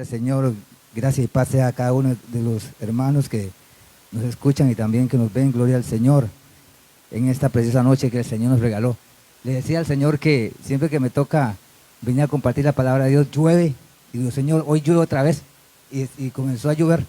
al Señor, gracias y paz sea a cada uno de los hermanos que nos escuchan y también que nos ven, gloria al Señor, en esta preciosa noche que el Señor nos regaló. Le decía al Señor que siempre que me toca venir a compartir la palabra de Dios, llueve, y digo, Señor, hoy llueve otra vez, y comenzó a llover.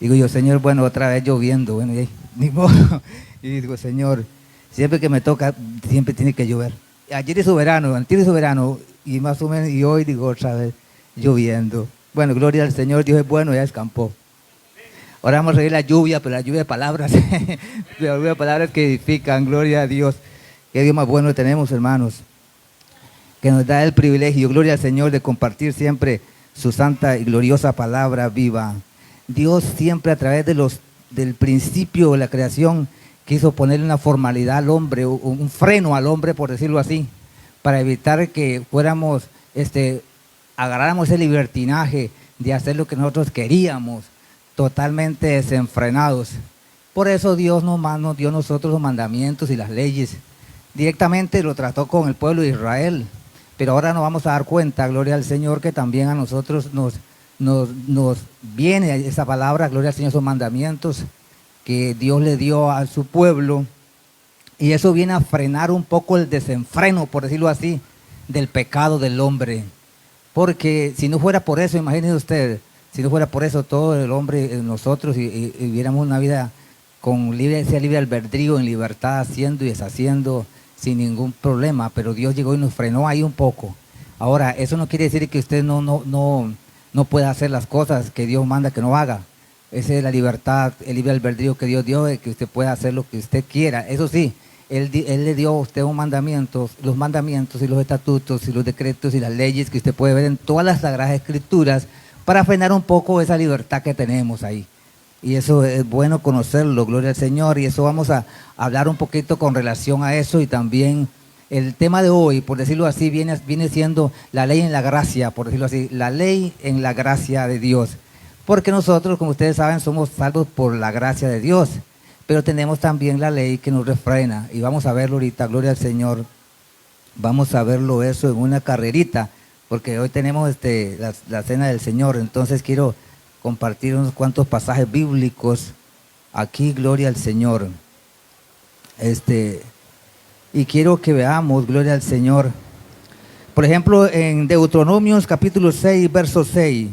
Digo yo, Señor, bueno, otra vez lloviendo, bueno, y ahí, ni modo. Y digo, Señor, siempre que me toca, siempre tiene que llover. Ayer hizo verano, antes hizo verano, y más o menos, y hoy digo otra vez, lloviendo. Bueno, gloria al Señor, Dios es bueno, ya escampó. Ahora vamos a reír la lluvia, pero la lluvia de palabras, la lluvia de palabras que edifican, gloria a Dios. Qué Dios más bueno tenemos, hermanos, que nos da el privilegio, gloria al Señor, de compartir siempre su santa y gloriosa palabra viva. Dios siempre a través del principio de la creación quiso ponerle una formalidad al hombre, un freno al hombre, por decirlo así, para evitar que fuéramos, agarráramos ese libertinaje de hacer lo que nosotros queríamos, totalmente desenfrenados. Por eso Dios nos dio a nosotros los mandamientos y las leyes. Directamente lo trató con el pueblo de Israel, pero ahora nos vamos a dar cuenta, gloria al Señor, que también a nosotros nos viene esa palabra, gloria al Señor, esos mandamientos que Dios le dio a su pueblo, y eso viene a frenar un poco el desenfreno, por decirlo así, del pecado del hombre. Porque si no fuera por eso, imagínense usted, si no fuera por eso, todo el hombre, nosotros, y viviéramos una vida con ese libre albedrío, en libertad, haciendo y deshaciendo sin ningún problema, pero Dios llegó y nos frenó ahí un poco. Ahora, eso no quiere decir que usted no pueda hacer las cosas que Dios manda que no haga. Esa es la libertad, el libre albedrío que Dios dio, de que usted pueda hacer lo que usted quiera. Eso sí, Él le dio a usted los mandamientos y los estatutos y los decretos y las leyes que usted puede ver en todas las Sagradas Escrituras para frenar un poco esa libertad que tenemos ahí. Y eso es bueno conocerlo, gloria al Señor, y eso vamos a hablar un poquito con relación a eso. Y también el tema de hoy, por decirlo así, viene siendo la ley en la gracia, por decirlo así, la ley en la gracia de Dios. Porque nosotros, como ustedes saben, somos salvos por la gracia de Dios, pero tenemos también la ley que nos refrena, y vamos a verlo ahorita, gloria al Señor. Vamos a verlo eso en una carrerita, porque hoy tenemos la cena del Señor. Entonces quiero compartir unos cuantos pasajes bíblicos aquí, gloria al Señor. Y quiero que veamos, gloria al Señor. Por ejemplo, en Deuteronomios capítulo 6, verso 6,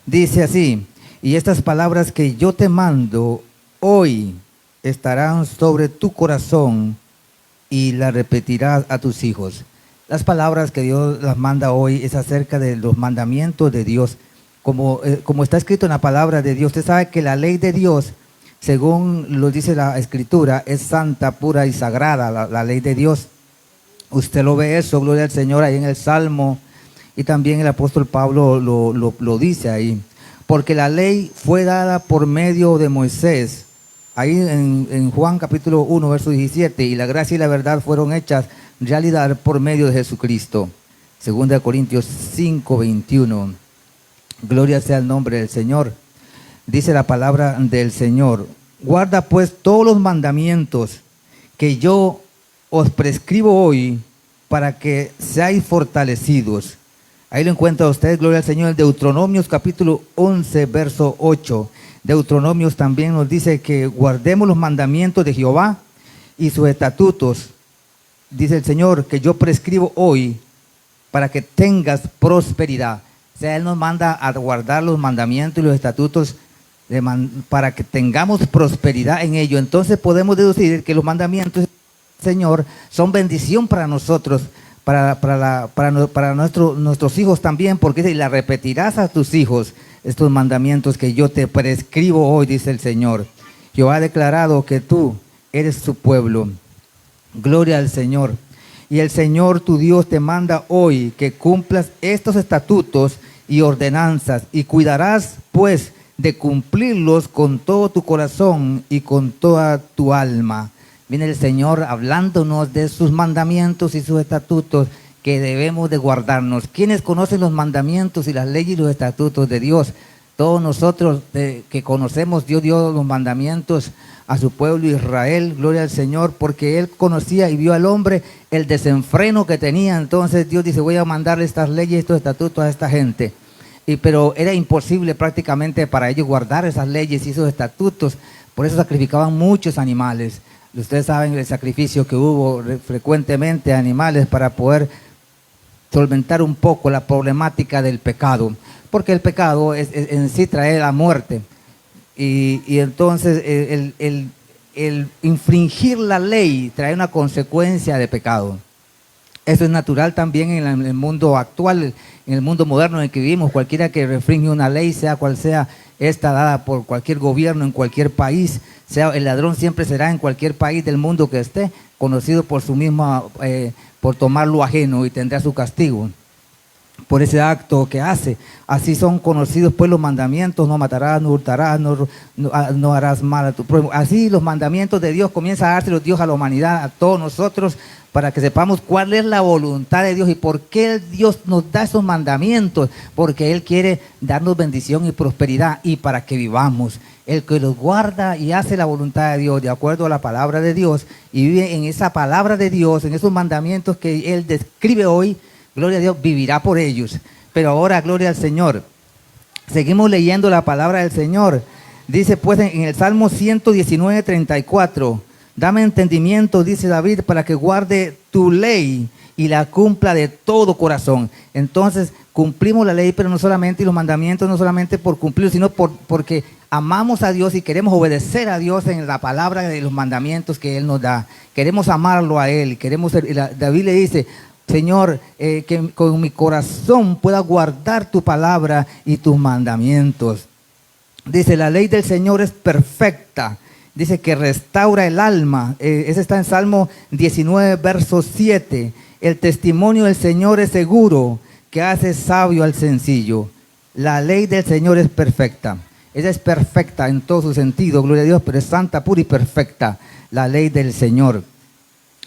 dice así: y estas palabras que yo te mando hoy estarán sobre tu corazón y las repetirás a tus hijos. Las palabras que Dios las manda hoy es acerca de los mandamientos de Dios, como está escrito en la palabra de Dios. Usted sabe que la ley de Dios, según lo dice la Escritura, es santa, pura y sagrada, la ley de Dios. Usted lo ve eso, gloria al Señor, ahí en el Salmo, y también el apóstol Pablo lo dice ahí. Porque la ley fue dada por medio de Moisés, ahí en Juan capítulo 1, verso 17, y la gracia y la verdad fueron hechas realidad por medio de Jesucristo. 2 Corintios 5, 21. Gloria sea el nombre del Señor. Dice la palabra del Señor: guarda pues todos los mandamientos que yo os prescribo hoy, para que seáis fortalecidos. Ahí lo encuentra usted, gloria al Señor, en Deuteronomios capítulo 11, verso 8. Deuteronomios también nos dice que guardemos los mandamientos de Jehová y sus estatutos. Dice el Señor que yo prescribo hoy para que tengas prosperidad. O sea, Él nos manda a guardar los mandamientos y los estatutos para que tengamos prosperidad en ello. Entonces podemos deducir que los mandamientos del Señor son bendición para nosotros, para nuestros hijos también, porque dice: y la repetirás a tus hijos estos mandamientos que yo te prescribo hoy, dice el Señor. Jehová ha declarado que tú eres su pueblo. Gloria al Señor. Y el Señor tu Dios te manda hoy que cumplas estos estatutos y ordenanzas, y cuidarás pues de cumplirlos con todo tu corazón y con toda tu alma. Viene el Señor hablándonos de sus mandamientos y sus estatutos que debemos de guardarnos. ¿Quiénes conocen los mandamientos y las leyes y los estatutos de Dios? Todos nosotros que conocemos, Dios dio los mandamientos a su pueblo Israel, gloria al Señor, porque Él conocía y vio al hombre el desenfreno que tenía. Entonces Dios dice: voy a mandarle estas leyes, estos estatutos a esta gente. pero era imposible prácticamente para ellos guardar esas leyes y esos estatutos, por eso sacrificaban muchos animales. Ustedes saben el sacrificio que hubo frecuentemente de animales para poder solventar un poco la problemática del pecado, porque el pecado en sí trae la muerte, y entonces el infringir la ley trae una consecuencia de pecado. Eso es natural también en el mundo actual, en el mundo moderno en el que vivimos. Cualquiera que infringe una ley, sea cual sea esta dada por cualquier gobierno en cualquier país, sea el ladrón siempre será en cualquier país del mundo que esté, conocido por su misma, por tomar lo ajeno, y tendrá su castigo por ese acto que hace. Así son conocidos pues los mandamientos: no matarás, no hurtarás, no harás mal a tu prójimo. Así los mandamientos de Dios comienza a dárselos Dios a la humanidad, a todos nosotros, para que sepamos cuál es la voluntad de Dios y por qué Dios nos da esos mandamientos, porque Él quiere darnos bendición y prosperidad, y para que vivamos. El que los guarda y hace la voluntad de Dios de acuerdo a la palabra de Dios y vive en esa palabra de Dios, en esos mandamientos que Él describe hoy, gloria a Dios, vivirá por ellos. Pero ahora, gloria al Señor, seguimos leyendo la palabra del Señor. Dice pues en el Salmo 119, 34, dame entendimiento, dice David, para que guarde tu ley y la cumpla de todo corazón. Entonces cumplimos la ley, pero no solamente, y los mandamientos no solamente por cumplir, sino porque amamos a Dios y queremos obedecer a Dios en la palabra de los mandamientos que Él nos da. Queremos amarlo a Él, David le dice: Señor, que con mi corazón pueda guardar tu palabra y tus mandamientos. Dice, la ley del Señor es perfecta. Dice que restaura el alma. Ese está en Salmo 19, verso 7. El testimonio del Señor es seguro, que hace sabio al sencillo. La ley del Señor es perfecta. Ella es perfecta en todo su sentido, gloria a Dios, pero es santa, pura y perfecta, la ley del Señor.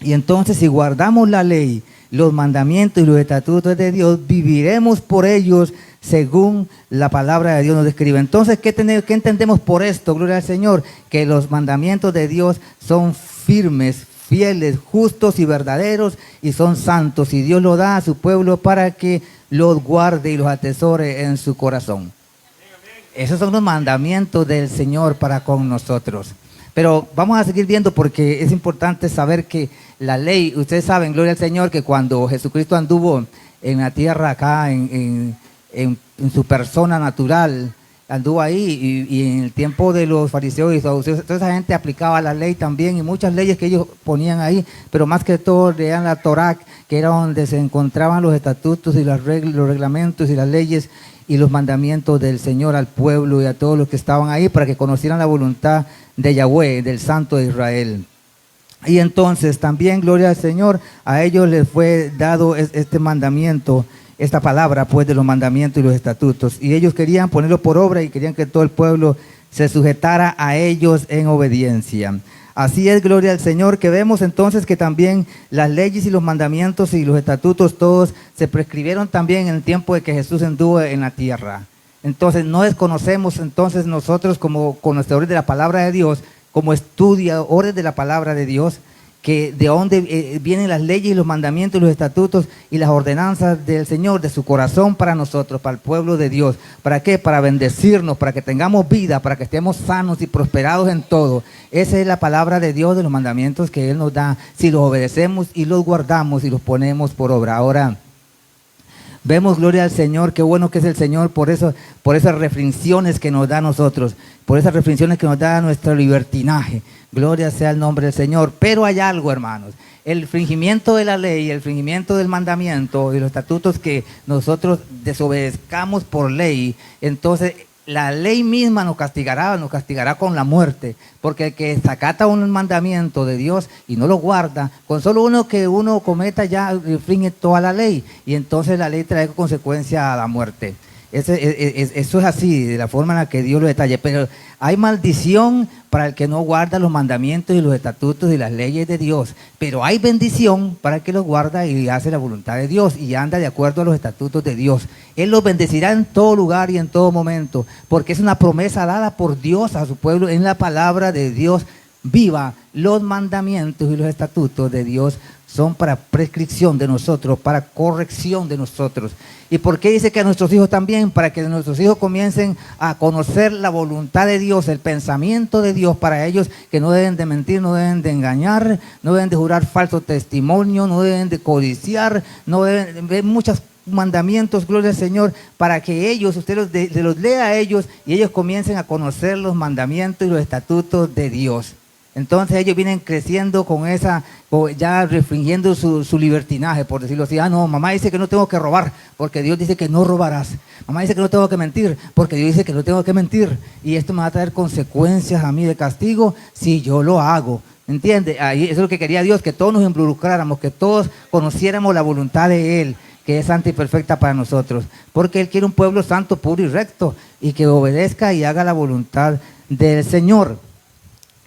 Y entonces, si guardamos la ley, los mandamientos y los estatutos de Dios, viviremos por ellos según la palabra de Dios nos describe. Entonces, ¿qué entendemos por esto? Gloria al Señor, que los mandamientos de Dios son firmes, fieles, justos y verdaderos, y son santos, y Dios lo da a su pueblo para que los guarde y los atesore en su corazón. Esos son los mandamientos del Señor para con nosotros. Pero vamos a seguir viendo, porque es importante saber que la ley, ustedes saben, gloria al Señor, que cuando Jesucristo anduvo en la tierra acá, en su persona natural, anduvo ahí, y en el tiempo de los fariseos y saduceos, toda esa gente aplicaba la ley también, y muchas leyes que ellos ponían ahí, pero más que todo leían la Torá, que era donde se encontraban los estatutos y los reglamentos y las leyes y los mandamientos del Señor al pueblo y a todos los que estaban ahí, para que conocieran la voluntad de Yahweh, del Santo de Israel. Y entonces también, gloria al Señor, a ellos les fue dado este mandamiento, esta palabra pues de los mandamientos y los estatutos, y ellos querían ponerlo por obra y querían que todo el pueblo se sujetara a ellos en obediencia. Así es, gloria al Señor, que vemos entonces que también las leyes y los mandamientos y los estatutos todos se prescribieron también en el tiempo de que Jesús anduvo en la tierra. Entonces no desconocemos entonces nosotros, como conocedores de la palabra de Dios, como estudiadores de la palabra de Dios, que de dónde vienen las leyes y los mandamientos y los estatutos y las ordenanzas del Señor, de su corazón para nosotros, para el pueblo de Dios. ¿Para qué? Para bendecirnos, para que tengamos vida, para que estemos sanos y prosperados en todo. Esa es la palabra de Dios, de los mandamientos que Él nos da, si los obedecemos y los guardamos y los ponemos por obra. Ahora vemos, gloria al Señor, qué bueno que es el Señor por esas refracciones que nos da a nosotros, por esas refracciones que nos da a nuestro libertinaje. Gloria sea el nombre del Señor. Pero hay algo, hermanos, el infringimiento de la ley, el infringimiento del mandamiento y los estatutos que nosotros desobedezcamos por ley, entonces la ley misma nos castigará con la muerte, porque el que desacata un mandamiento de Dios y no lo guarda, con solo uno que uno cometa ya infringe toda la ley, y entonces la ley trae consecuencia a la muerte. Eso es así, de la forma en la que Dios lo detalla. Pero hay maldición para el que no guarda los mandamientos y los estatutos y las leyes de Dios, pero hay bendición para el que los guarda y hace la voluntad de Dios y anda de acuerdo a los estatutos de Dios. Él los bendecirá en todo lugar y en todo momento, porque es una promesa dada por Dios a su pueblo en la palabra de Dios viva. Los mandamientos y los estatutos de Dios son para prescripción de nosotros, para corrección de nosotros. ¿Y por qué dice que a nuestros hijos también? Para que nuestros hijos comiencen a conocer la voluntad de Dios, el pensamiento de Dios para ellos, que no deben de mentir, no deben de engañar, no deben de jurar falso testimonio, no deben de codiciar, no deben de muchos mandamientos, gloria al Señor, para que ellos, usted los lea a ellos y ellos comiencen a conocer los mandamientos y los estatutos de Dios. Entonces ellos vienen creciendo con esa, ya restringiendo su libertinaje, por decirlo así. No, mamá dice que no tengo que robar, porque Dios dice que no robarás. Mamá dice que no tengo que mentir, porque Dios dice que no tengo que mentir. Y esto me va a traer consecuencias a mí de castigo si yo lo hago. ¿Entiende? Ahí, eso es lo que quería Dios, que todos nos involucráramos, que todos conociéramos la voluntad de Él, que es santa y perfecta para nosotros. Porque Él quiere un pueblo santo, puro y recto, y que obedezca y haga la voluntad del Señor.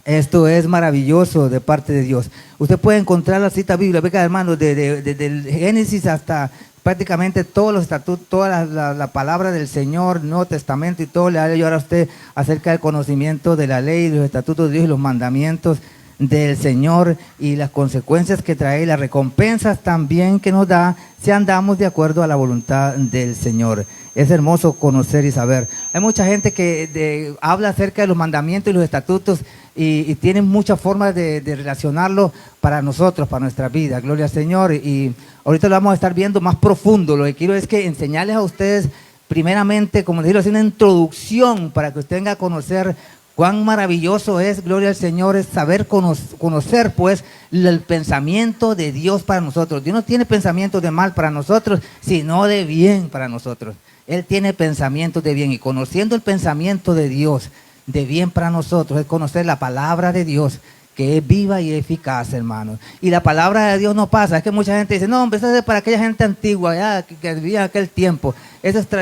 Esto es maravilloso de parte de Dios. Usted puede encontrar la cita bíblica, hermanos, del Génesis hasta prácticamente todos los estatutos, toda la palabra del Señor, Nuevo Testamento y todo, le va a ayudar a usted acerca del conocimiento de la ley, los estatutos de Dios y los mandamientos del Señor y las consecuencias que trae y las recompensas también que nos da si andamos de acuerdo a la voluntad del Señor. Es hermoso conocer y saber. Hay mucha gente que habla acerca de los mandamientos y los estatutos y tienen muchas formas de relacionarlo para nosotros, para nuestra vida. Gloria al Señor. Y ahorita lo vamos a estar viendo más profundo. Lo que quiero es que enseñarles a ustedes primeramente, como les digo, una introducción para que usted venga a conocer cuán maravilloso es, gloria al Señor, es saber conocer pues el pensamiento de Dios para nosotros. Dios no tiene pensamientos de mal para nosotros, sino de bien para nosotros. Él tiene pensamientos de bien, y conociendo el pensamiento de Dios de bien para nosotros es conocer la palabra de Dios, que es viva y eficaz, hermano. Y la palabra de Dios no pasa. Es que mucha gente dice, no, hombre, eso es para aquella gente antigua, ya, que vivía en aquel tiempo.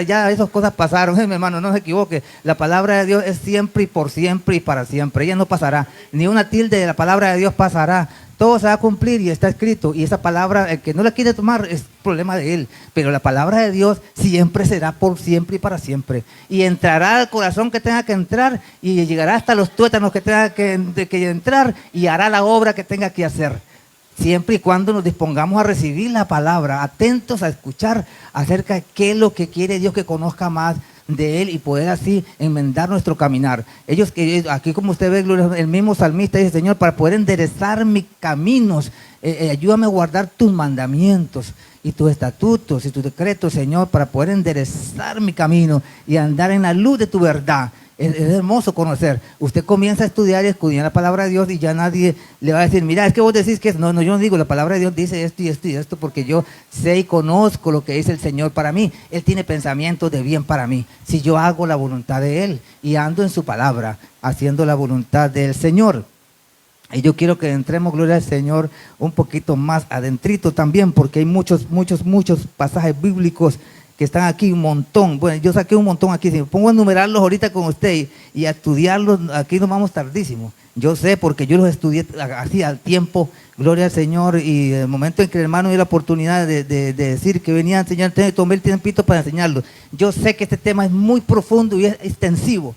Ya esas cosas pasaron, mi hermano, no se equivoque. La palabra de Dios es siempre y por siempre y para siempre. Ella no pasará. Ni una tilde de la palabra de Dios pasará. Todo se va a cumplir y está escrito. Y esa palabra, el que no la quiere tomar es problema de él. Pero la palabra de Dios siempre será por siempre y para siempre. Y entrará al corazón que tenga que entrar y llegará hasta los tuétanos que tenga que entrar y hará la obra que tenga que hacer. Siempre y cuando nos dispongamos a recibir la palabra, atentos a escuchar acerca de qué es lo que quiere Dios que conozca más de Él y poder así enmendar nuestro caminar. Aquí como usted ve, el mismo salmista dice, Señor, para poder enderezar mis caminos, ayúdame a guardar tus mandamientos y tus estatutos y tus decretos, Señor, para poder enderezar mi camino y andar en la luz de tu verdad. Es hermoso conocer. Usted comienza a estudiar y escudriñar la palabra de Dios y ya nadie le va a decir, mira, es que vos decís que no, yo no digo, la palabra de Dios dice esto y esto y esto, porque yo sé y conozco lo que dice el Señor para mí. Él tiene pensamientos de bien para mí. Si yo hago la voluntad de Él y ando en su palabra, haciendo la voluntad del Señor. Y yo quiero que entremos, gloria al Señor, un poquito más adentrito también, porque hay muchos pasajes bíblicos que están aquí, un montón. Bueno, yo saqué un montón aquí. Si me pongo a enumerarlos ahorita con usted y a estudiarlos, aquí nos vamos tardísimo. Yo sé, porque yo los estudié así al tiempo, gloria al Señor, y el momento en que el hermano dio la oportunidad de decir que venía a enseñar, tomé el tiempito para enseñarlo. Yo sé que este tema es muy profundo y es extensivo.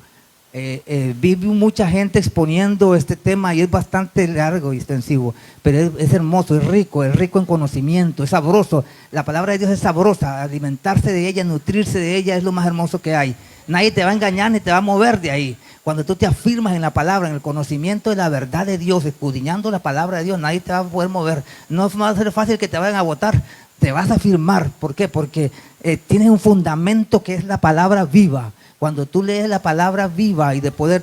Vi mucha gente exponiendo este tema y es bastante largo y extensivo, pero es hermoso, es rico en conocimiento, es sabroso. La palabra de Dios es sabrosa, alimentarse de ella, nutrirse de ella es lo más hermoso que hay. Nadie te va a engañar ni te va a mover de ahí. Cuando tú te afirmas en la palabra, en el conocimiento de la verdad de Dios, escudriñando la palabra de Dios, nadie te va a poder mover. No va a ser fácil que te vayan a botar, te vas a afirmar. ¿Por qué? Porque tienes un fundamento que es la palabra viva. Cuando tú lees la palabra viva y de poder,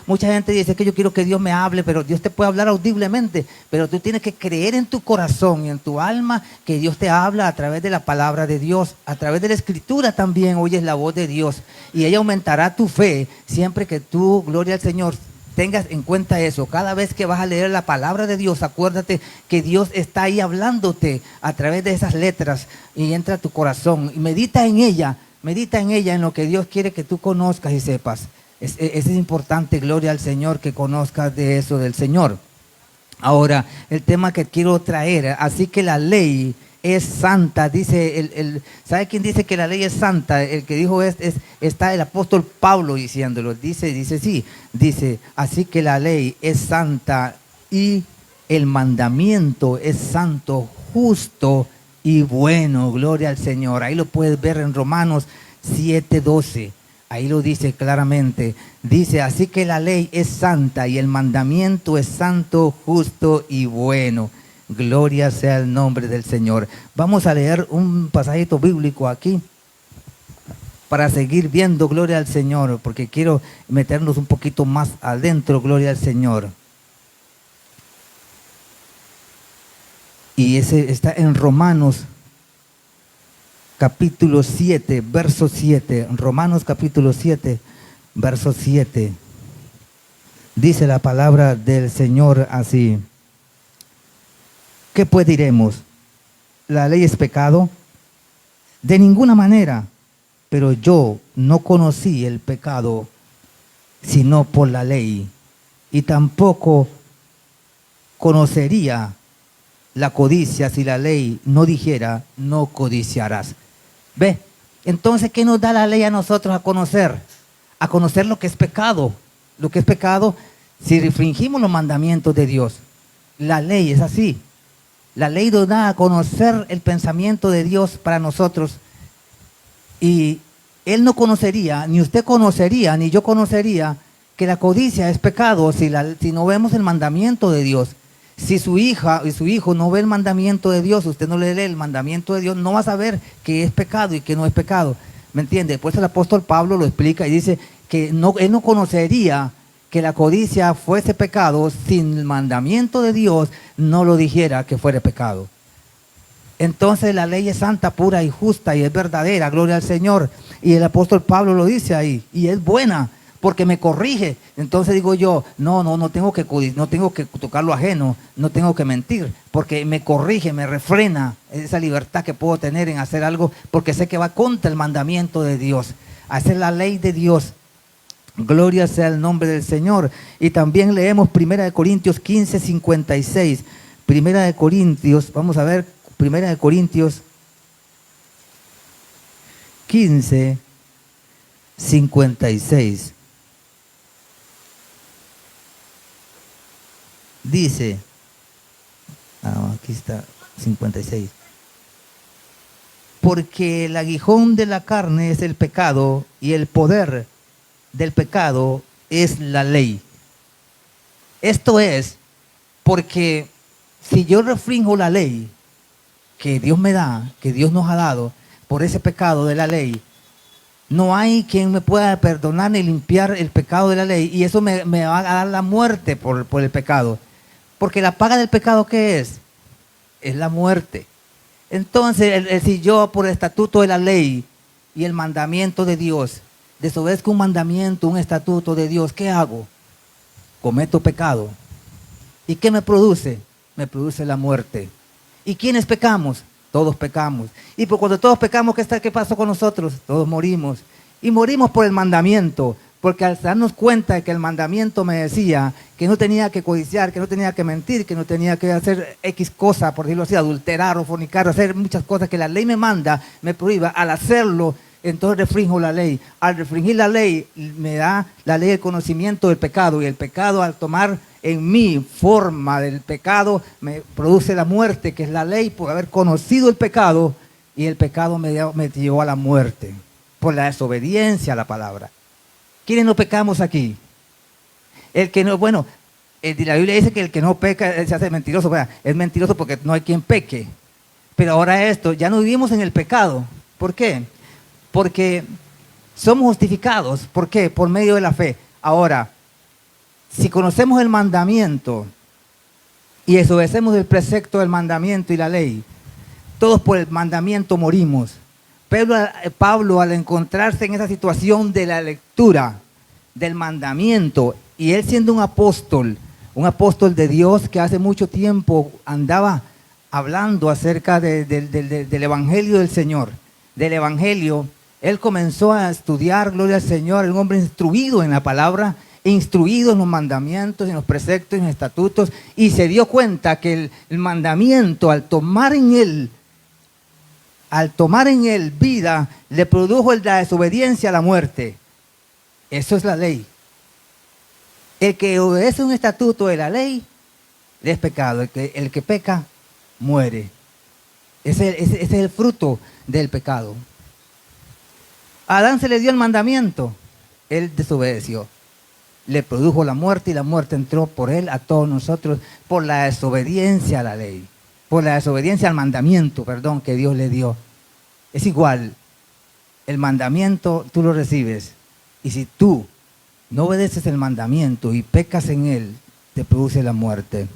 mucha gente dice que yo quiero que Dios me hable, pero Dios te puede hablar audiblemente, pero tú tienes que creer en tu corazón y en tu alma que Dios te habla a través de la palabra de Dios, a través de la escritura también oyes la voz de Dios y ella aumentará tu fe siempre que tú, gloria al Señor, tengas en cuenta eso. Cada vez que vas a leer la palabra de Dios, acuérdate que Dios está ahí hablándote a través de esas letras y entra a tu corazón y medita en ella, en lo que Dios quiere que tú conozcas y sepas. Es importante, gloria al Señor, que conozcas de eso del Señor. Ahora, el tema que quiero traer, así que la ley es santa, dice, ¿sabe quién dice que la ley es santa? El que dijo está el apóstol Pablo diciéndolo, dice, así que la ley es santa y el mandamiento es santo, justo y bueno. Gloria al Señor. Ahí lo puedes ver en Romanos 7:12. Ahí lo dice claramente. Dice, así que la ley es santa y el mandamiento es santo, justo y bueno. Gloria sea el nombre del Señor. Vamos a leer un pasajito bíblico aquí para seguir viendo, gloria al Señor, porque quiero meternos un poquito más adentro, gloria al Señor. Y ese está en Romanos capítulo 7, verso 7. Romanos capítulo 7, verso 7. Dice la palabra del Señor así. ¿Qué pues diremos? ¿La ley es pecado? De ninguna manera. Pero yo no conocí el pecado sino por la ley, y tampoco conocería la codicia si la ley no dijera, no codiciarás. ¿Ve? Entonces, ¿qué nos da la ley a nosotros a conocer? A conocer lo que es pecado. Lo que es pecado si infringimos los mandamientos de Dios. La ley es así. La ley nos da a conocer el pensamiento de Dios para nosotros. Y él no conocería, ni usted conocería, ni yo conocería que la codicia es pecado si no vemos el mandamiento de Dios. Si su hija y su hijo no ve el mandamiento de Dios, usted no le lee el mandamiento de Dios, no va a saber que es pecado y que no es pecado. ¿Me entiende? Pues el apóstol Pablo lo explica y dice que él no conocería que la codicia fuese pecado sin el mandamiento de Dios no lo dijera que fuera pecado. Entonces la ley es santa, pura y justa y es verdadera, gloria al Señor. Y el apóstol Pablo lo dice ahí, y es buena porque me corrige. Entonces digo yo, no tengo que tocar lo ajeno, no tengo que mentir, porque me corrige, me refrena esa libertad que puedo tener en hacer algo, porque sé que va contra el mandamiento de Dios, hacer la ley de Dios. Gloria sea el nombre del Señor. Y también leemos 1 Corintios 15:56. 1 Corintios, vamos a ver, 1 Corintios 15:56. Dice, aquí está, 56. Porque el aguijón de la carne es el pecado, y el poder del pecado es la ley. Esto es porque si yo refringo la ley que Dios me da, que Dios nos ha dado, por ese pecado de la ley, no hay quien me pueda perdonar ni limpiar el pecado de la ley, y eso me va a dar la muerte por el pecado. Porque la paga del pecado, ¿qué es? Es la muerte. Entonces, si yo por el estatuto de la ley y el mandamiento de Dios desobedezco un mandamiento, un estatuto de Dios, ¿qué hago? Cometo pecado. ¿Y qué me produce? Me produce la muerte. ¿Y quiénes pecamos? Todos pecamos. Y cuando todos pecamos, ¿qué pasó con nosotros? Todos morimos. Y morimos por el mandamiento, porque al darnos cuenta de que el mandamiento me decía que no tenía que codiciar, que no tenía que mentir, que no tenía que hacer X cosa, por decirlo así, adulterar o fornicar, hacer muchas cosas que la ley me manda, me prohíba, al hacerlo, entonces refringo la ley. Al refringir la ley, me da la ley el conocimiento del pecado, y el pecado, al tomar en mí forma del pecado, me produce la muerte, que es la ley, por haber conocido el pecado, y el pecado me llevó a la muerte, por la desobediencia a la palabra. ¿Quiénes no pecamos aquí? El que no, bueno, la Biblia dice que el que no peca se hace mentiroso. ¿Verdad? Es mentiroso porque no hay quien peque. Pero ahora ya no vivimos en el pecado. ¿Por qué? Porque somos justificados. ¿Por qué? Por medio de la fe. Ahora, si conocemos el mandamiento y desobedecemos el precepto del mandamiento y la ley, todos por el mandamiento morimos. Pablo, al encontrarse en esa situación de la lectura del mandamiento, y él siendo un apóstol de Dios que hace mucho tiempo andaba hablando acerca del Evangelio del Señor, del Evangelio, él comenzó a estudiar, gloria al Señor, un hombre instruido en la palabra, instruido en los mandamientos, en los preceptos, en los estatutos, y se dio cuenta que el mandamiento, al tomar en él vida, le produjo la desobediencia a la muerte. Eso es la ley. El que obedece un estatuto de la ley, es pecado. El que peca, muere. Ese es el fruto del pecado. A Adán se le dio el mandamiento, él desobedeció. Le produjo la muerte y la muerte entró por él a todos nosotros por la desobediencia a la ley, por la desobediencia al mandamiento, perdón, que Dios le dio. Es igual, el mandamiento tú lo recibes y si tú no obedeces el mandamiento y pecas en él, te produce la muerte.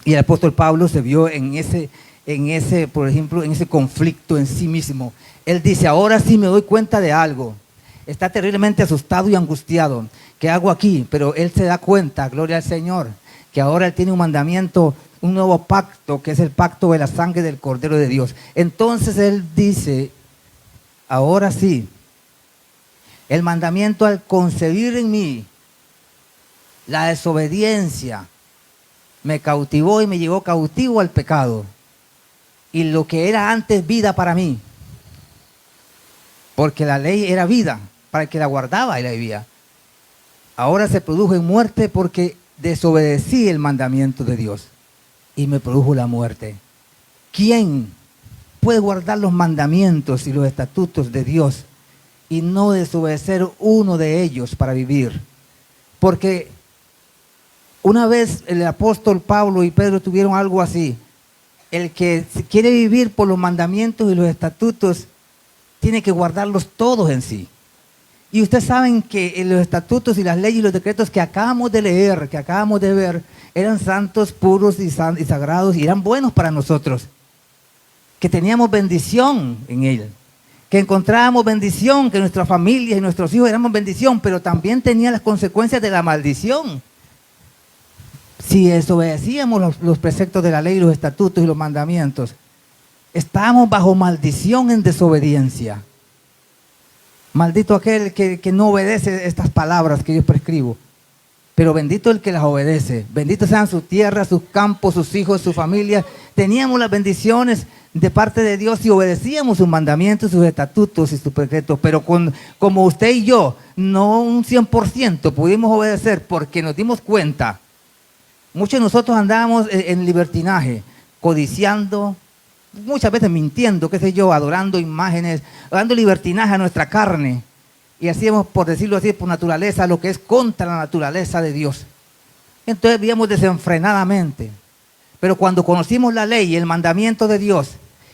Y el apóstol Pablo se vio en ese, por ejemplo, en ese conflicto en sí mismo. Él dice, ahora sí me doy cuenta de algo. Está terriblemente asustado y angustiado. ¿Qué hago aquí? Pero él se da cuenta, gloria al Señor, que ahora él tiene un mandamiento, un nuevo pacto, que es el pacto de la sangre del Cordero de Dios. Entonces él dice, ahora sí, el mandamiento al concebir en mí la desobediencia, me cautivó y me llevó cautivo al pecado. Y lo que era antes vida para mí, porque la ley era vida, para el que la guardaba y la vivía. Ahora se produjo en muerte porque desobedecí el mandamiento de Dios y me produjo la muerte. ¿Quién puede guardar los mandamientos y los estatutos de Dios y no desobedecer uno de ellos para vivir? Porque una vez el apóstol Pablo y Pedro tuvieron algo así. El que quiere vivir por los mandamientos y los estatutos tiene que guardarlos todos en sí. Y ustedes saben que los estatutos y las leyes y los decretos que acabamos de leer, que acabamos de ver, eran santos, puros y sagrados y eran buenos para nosotros. Que teníamos bendición en él. Que encontrábamos bendición, que nuestras familias y nuestros hijos éramos bendición, pero también tenía las consecuencias de la maldición. Si desobedecíamos los preceptos de la ley, los estatutos y los mandamientos, estábamos bajo maldición en desobediencia. Maldito aquel que no obedece estas palabras que yo prescribo, pero bendito el que las obedece. Benditos sean su tierra, sus campos, sus hijos, su familia. Teníamos las bendiciones de parte de Dios y obedecíamos sus mandamientos, sus estatutos y sus decretos, pero como usted y yo, no un 100% pudimos obedecer porque nos dimos cuenta. Muchos de nosotros andábamos en libertinaje, codiciando, muchas veces mintiendo, qué sé yo, adorando imágenes, dando libertinaje a nuestra carne. Y hacíamos, por decirlo así, por naturaleza, lo que es contra la naturaleza de Dios. Entonces vivíamos desenfrenadamente. Pero cuando conocimos la ley y el mandamiento de Dios,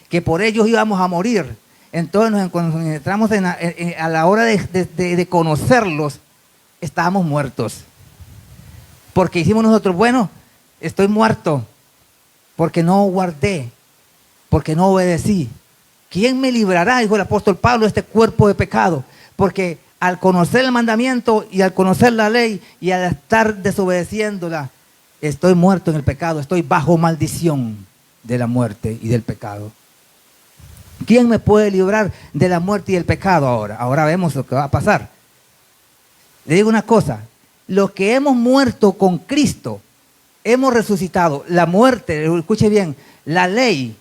que por ellos íbamos a morir, entonces nos encontramos a la hora de conocerlos, estábamos muertos. Porque hicimos nosotros, bueno, estoy muerto, porque no guardé, porque no obedecí. ¿Quién me librará, dijo el apóstol Pablo, de este cuerpo de pecado? Porque al conocer el mandamiento y al conocer la ley y al estar desobedeciéndola, estoy muerto en el pecado, estoy bajo maldición de la muerte y del pecado. ¿Quién me puede librar de la muerte y del pecado ahora? Ahora vemos lo que va a pasar. Le digo una cosa. Los que hemos muerto con Cristo, hemos resucitado. La muerte, escuche bien, la ley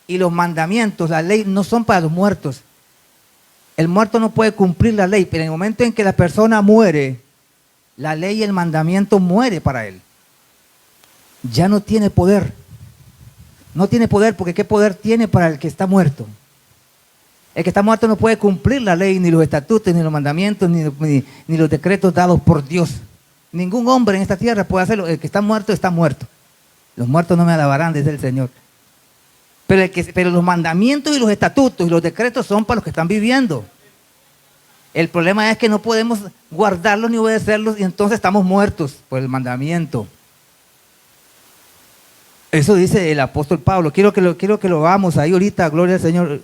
y los mandamientos, la ley no son para los muertos. El muerto no puede cumplir la ley, pero en el momento en que la persona muere, la ley y el mandamiento muere para él. Ya no tiene poder. No tiene poder porque ¿qué poder tiene para el que está muerto? El que está muerto no puede cumplir la ley, ni los estatutos, ni los mandamientos, ni los decretos dados por Dios. Ningún hombre en esta tierra puede hacerlo. El que está muerto, está muerto. Los muertos no me alabarán, dice el Señor. Pero los mandamientos y los estatutos y los decretos son para los que están viviendo. El problema es que no podemos guardarlos ni obedecerlos y entonces estamos muertos por el mandamiento. Eso dice el apóstol Pablo. Quiero que lo hagamos ahí ahorita, gloria al Señor.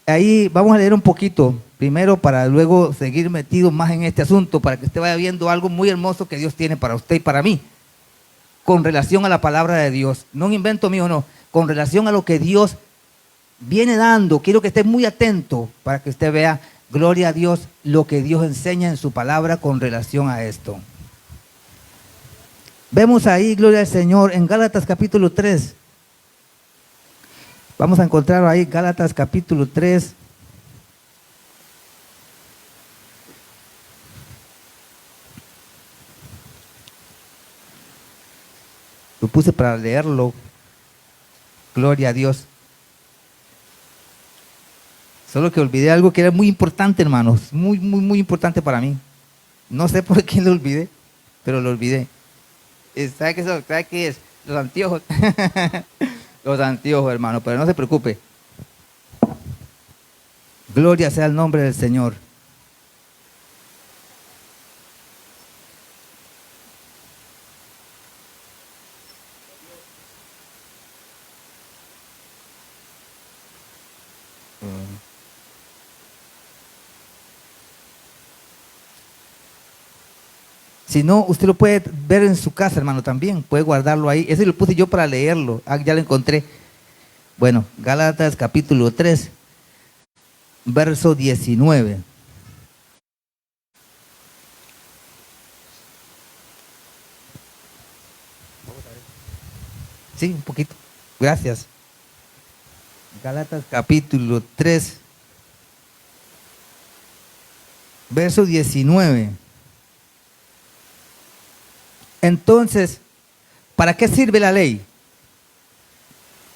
Ahí vamos a leer un poquito, primero para luego seguir metido más en este asunto, para que usted vaya viendo algo muy hermoso que Dios tiene para usted y para mí, con relación a la palabra de Dios. No un invento mío, no, con relación a lo que Dios viene dando. Quiero que esté muy atento para que usted vea, gloria a Dios, lo que Dios enseña en su palabra con relación a esto. Vemos ahí, gloria al Señor, en Gálatas capítulo 3. Vamos a encontrar ahí Gálatas capítulo 3. Lo puse para leerlo. Gloria a Dios. Solo que olvidé algo que era muy importante, hermanos. Muy, muy, muy importante para mí. No sé por qué lo olvidé, pero lo olvidé. ¿Sabe qué es? Los anteojos. Los anteojos, hermano, pero no se preocupe. Gloria sea el nombre del Señor. Si no, usted lo puede ver en su casa, hermano, también. Puede guardarlo ahí. Ese lo puse yo para leerlo. Ah, ya lo encontré. Bueno, Gálatas capítulo 3, verso 19. Sí, un poquito. Gracias. Gálatas capítulo 3, verso 19. Entonces, ¿para qué sirve la ley?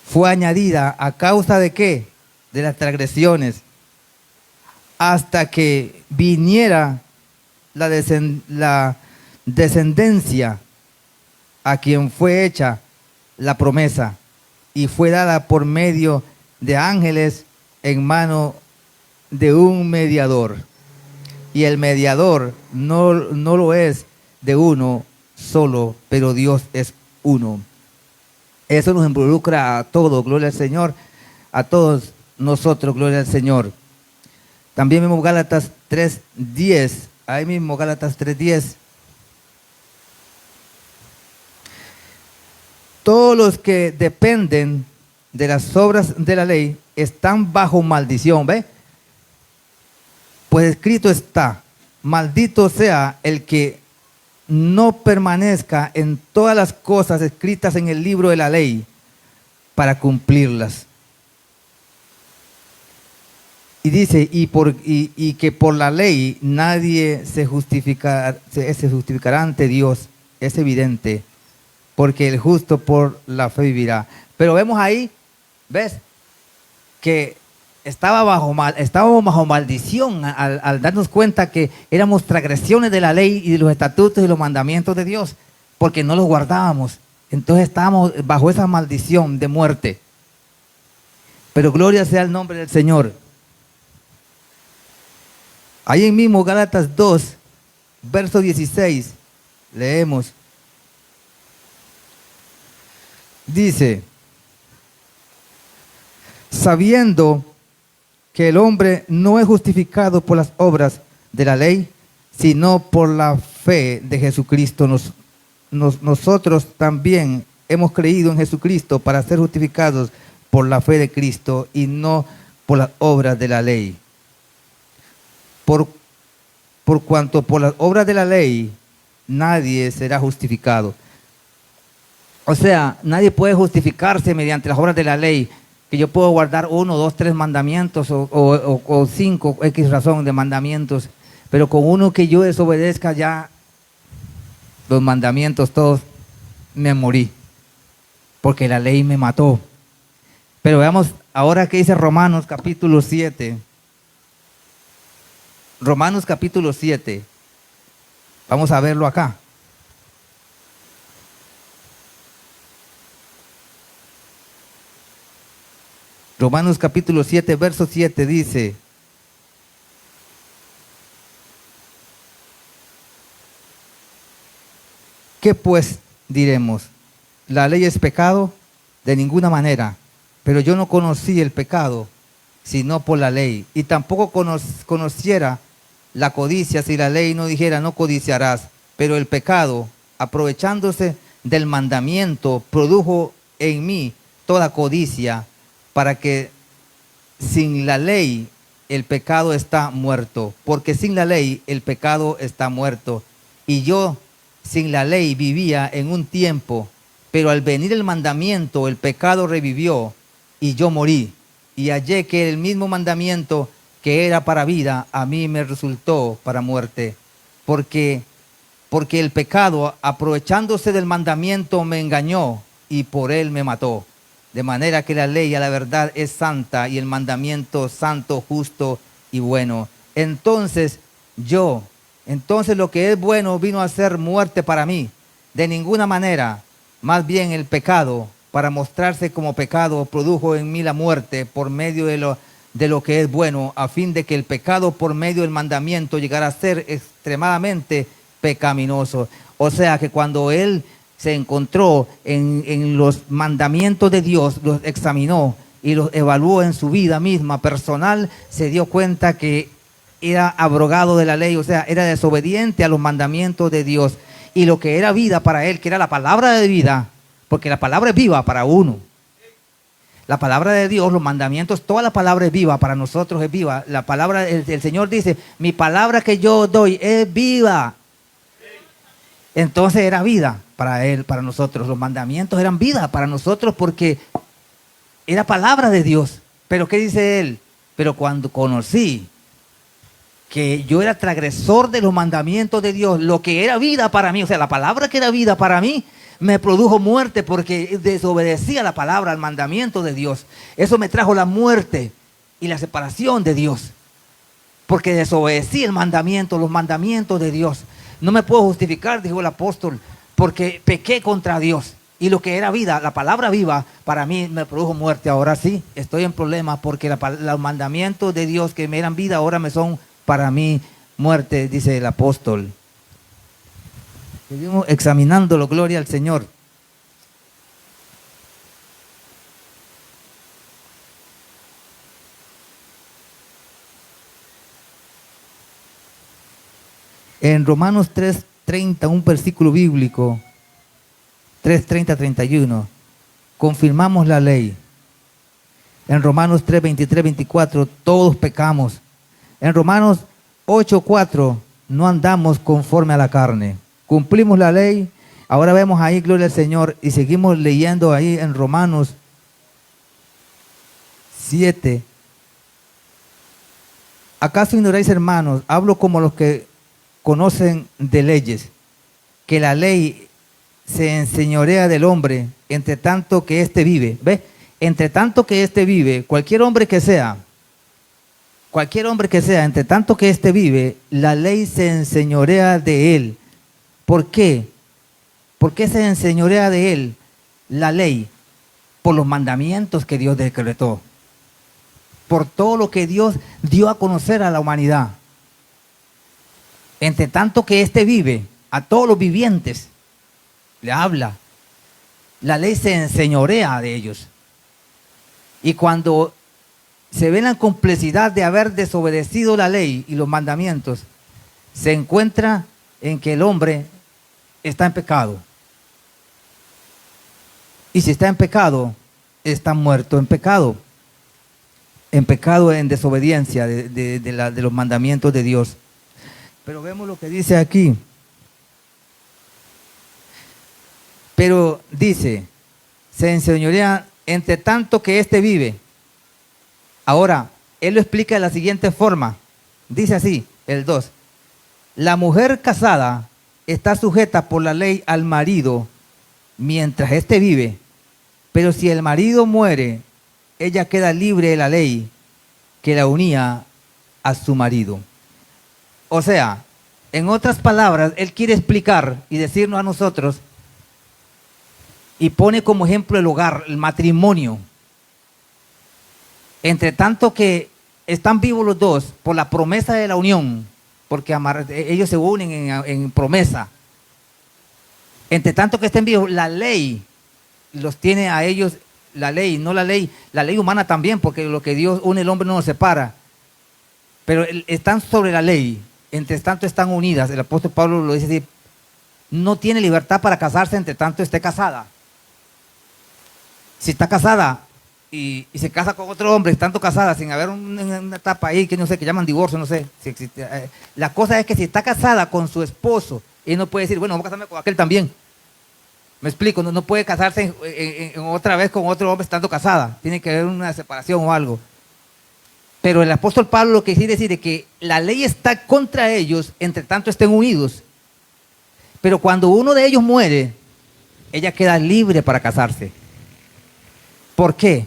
Fue añadida a causa de qué? De las transgresiones, hasta que viniera la descendencia a quien fue hecha la promesa y fue dada por medio de ángeles en mano de un mediador. Y el mediador no lo es de uno solo, pero Dios es uno. Eso nos involucra a todos, gloria al Señor, a todos nosotros, gloria al Señor. También vemos Gálatas 3:10, ahí mismo Gálatas 3:10. Todos los que dependen de las obras de la ley están bajo maldición, ¿ve? Pues escrito está, maldito sea el que no permanezca en todas las cosas escritas en el libro de la ley para cumplirlas. Y dice, y que por la ley nadie se justificará ante Dios, es evidente, porque el justo por la fe vivirá. Pero vemos ahí, ¿ves? Que estábamos bajo maldición al darnos cuenta que éramos transgresiones de la ley y de los estatutos y los mandamientos de Dios, porque no los guardábamos. Entonces estábamos bajo esa maldición de muerte. Pero gloria sea el nombre del Señor. Ahí en mismo Gálatas 2, verso 16, leemos. Dice, sabiendo que el hombre no es justificado por las obras de la ley, sino por la fe de Jesucristo. Nosotros también hemos creído en Jesucristo para ser justificados por la fe de Cristo y no por las obras de la ley. Por cuanto por las obras de la ley nadie será justificado. O sea, nadie puede justificarse mediante las obras de la ley, que yo puedo guardar 1, 2, 3 mandamientos o 5, X razón de mandamientos, pero con uno que yo desobedezca ya los mandamientos todos, me morí, porque la ley me mató. Pero veamos ahora qué dice Romanos capítulo 7. Romanos capítulo 7. Vamos a verlo acá. Romanos capítulo 7, verso 7 dice, ¿qué pues diremos? ¿La ley es pecado? De ninguna manera. Pero yo no conocí el pecado, sino por la ley. Y tampoco conociera la codicia si la ley no dijera, no codiciarás. Pero el pecado, aprovechándose del mandamiento, produjo en mí toda codicia, para que sin la ley el pecado está muerto. Porque sin la ley el pecado está muerto. Y yo sin la ley vivía en un tiempo, pero al venir el mandamiento el pecado revivió y yo morí. Y hallé que el mismo mandamiento que era para vida, a mí me resultó para muerte. Porque porque el pecado, aprovechándose del mandamiento, me engañó y por él me mató. De manera que la ley a la verdad es santa y el mandamiento santo, justo y bueno. Entonces lo que es bueno vino a ser muerte para mí. De ninguna manera, más bien el pecado, para mostrarse como pecado, produjo en mí la muerte por medio de lo que es bueno, a fin de que el pecado por medio del mandamiento llegara a ser extremadamente pecaminoso. O sea que cuando él se encontró en los mandamientos de Dios, los examinó y los evaluó en su vida misma personal, se dio cuenta que era abrogado de la ley, o sea, era desobediente a los mandamientos de Dios. Y lo que era vida para él, que era la palabra de vida, porque la palabra es viva para uno. La palabra de Dios, los mandamientos, toda la palabra es viva, para nosotros es viva. La palabra, el Señor dice, mi palabra que yo doy es viva. Entonces era vida para él, para nosotros. Los mandamientos eran vida para nosotros porque era palabra de Dios. Pero ¿qué dice él? Pero cuando conocí que yo era transgresor de los mandamientos de Dios, lo que era vida para mí, o sea, la palabra que era vida para mí, me produjo muerte porque desobedecía la palabra, al mandamiento de Dios. Eso me trajo la muerte y la separación de Dios. Porque desobedecí el mandamiento, los mandamientos de Dios. No me puedo justificar, dijo el apóstol, porque pequé contra Dios. Y lo que era vida, la palabra viva, para mí me produjo muerte. Ahora sí, estoy en problemas porque los mandamientos de Dios que me eran vida, ahora me son para mí muerte, dice el apóstol. Seguimos examinándolo, gloria al Señor. En Romanos 3:30, un versículo bíblico, 3:30-31, confirmamos la ley. En Romanos 3:23-24, todos pecamos. En Romanos 8:4, no andamos conforme a la carne. Cumplimos la ley. Ahora vemos ahí, gloria al Señor, y seguimos leyendo ahí en Romanos 7. ¿Acaso ignoráis, hermanos? Hablo como los que conocen de leyes, que la ley se enseñorea del hombre, entre tanto que éste vive. ¿Ve? Entre tanto que éste vive, cualquier hombre que sea, entre tanto que éste vive, la ley se enseñorea de él. ¿Por qué? ¿Por qué se enseñorea de él la ley? Por los mandamientos que Dios decretó. Por todo lo que Dios dio a conocer a la humanidad. Entre tanto que éste vive, a todos los vivientes le habla. La ley se enseñorea de ellos. Y cuando se ve la complejidad de haber desobedecido la ley y los mandamientos, se encuentra en que el hombre está en pecado. Y si está en pecado, está muerto en pecado. En pecado, en desobediencia de los mandamientos de Dios. Pero vemos lo que dice aquí. Pero dice, se enseñorea entre tanto que éste vive. Ahora, él lo explica de la siguiente forma. Dice así, el 2. La mujer casada está sujeta por la ley al marido mientras éste vive. Pero si el marido muere, ella queda libre de la ley que la unía a su marido. O sea, en otras palabras, él quiere explicar y decirnos a nosotros, y pone como ejemplo el hogar, el matrimonio. Entre tanto que están vivos los dos por la promesa de la unión, porque ellos se unen en promesa. Entre tanto que estén vivos, la ley los tiene a ellos, la ley humana también, porque lo que Dios une el hombre no lo separa. Pero están sobre la ley. Entre tanto están unidas. El apóstol Pablo lo dice así, no tiene libertad para casarse entre tanto esté casada. Si está casada y se casa con otro hombre, estando casada, sin haber una etapa ahí que no sé, que llaman divorcio, no sé si existe. La cosa es que si está casada con su esposo, él no puede decir, bueno, vamos a casarme con aquel también. Me explico, no puede casarse otra vez con otro hombre estando casada. Tiene que haber una separación o algo. Pero el apóstol Pablo lo que quiere decir es que la ley está contra ellos, entre tanto estén unidos. Pero cuando uno de ellos muere, ella queda libre para casarse. ¿Por qué?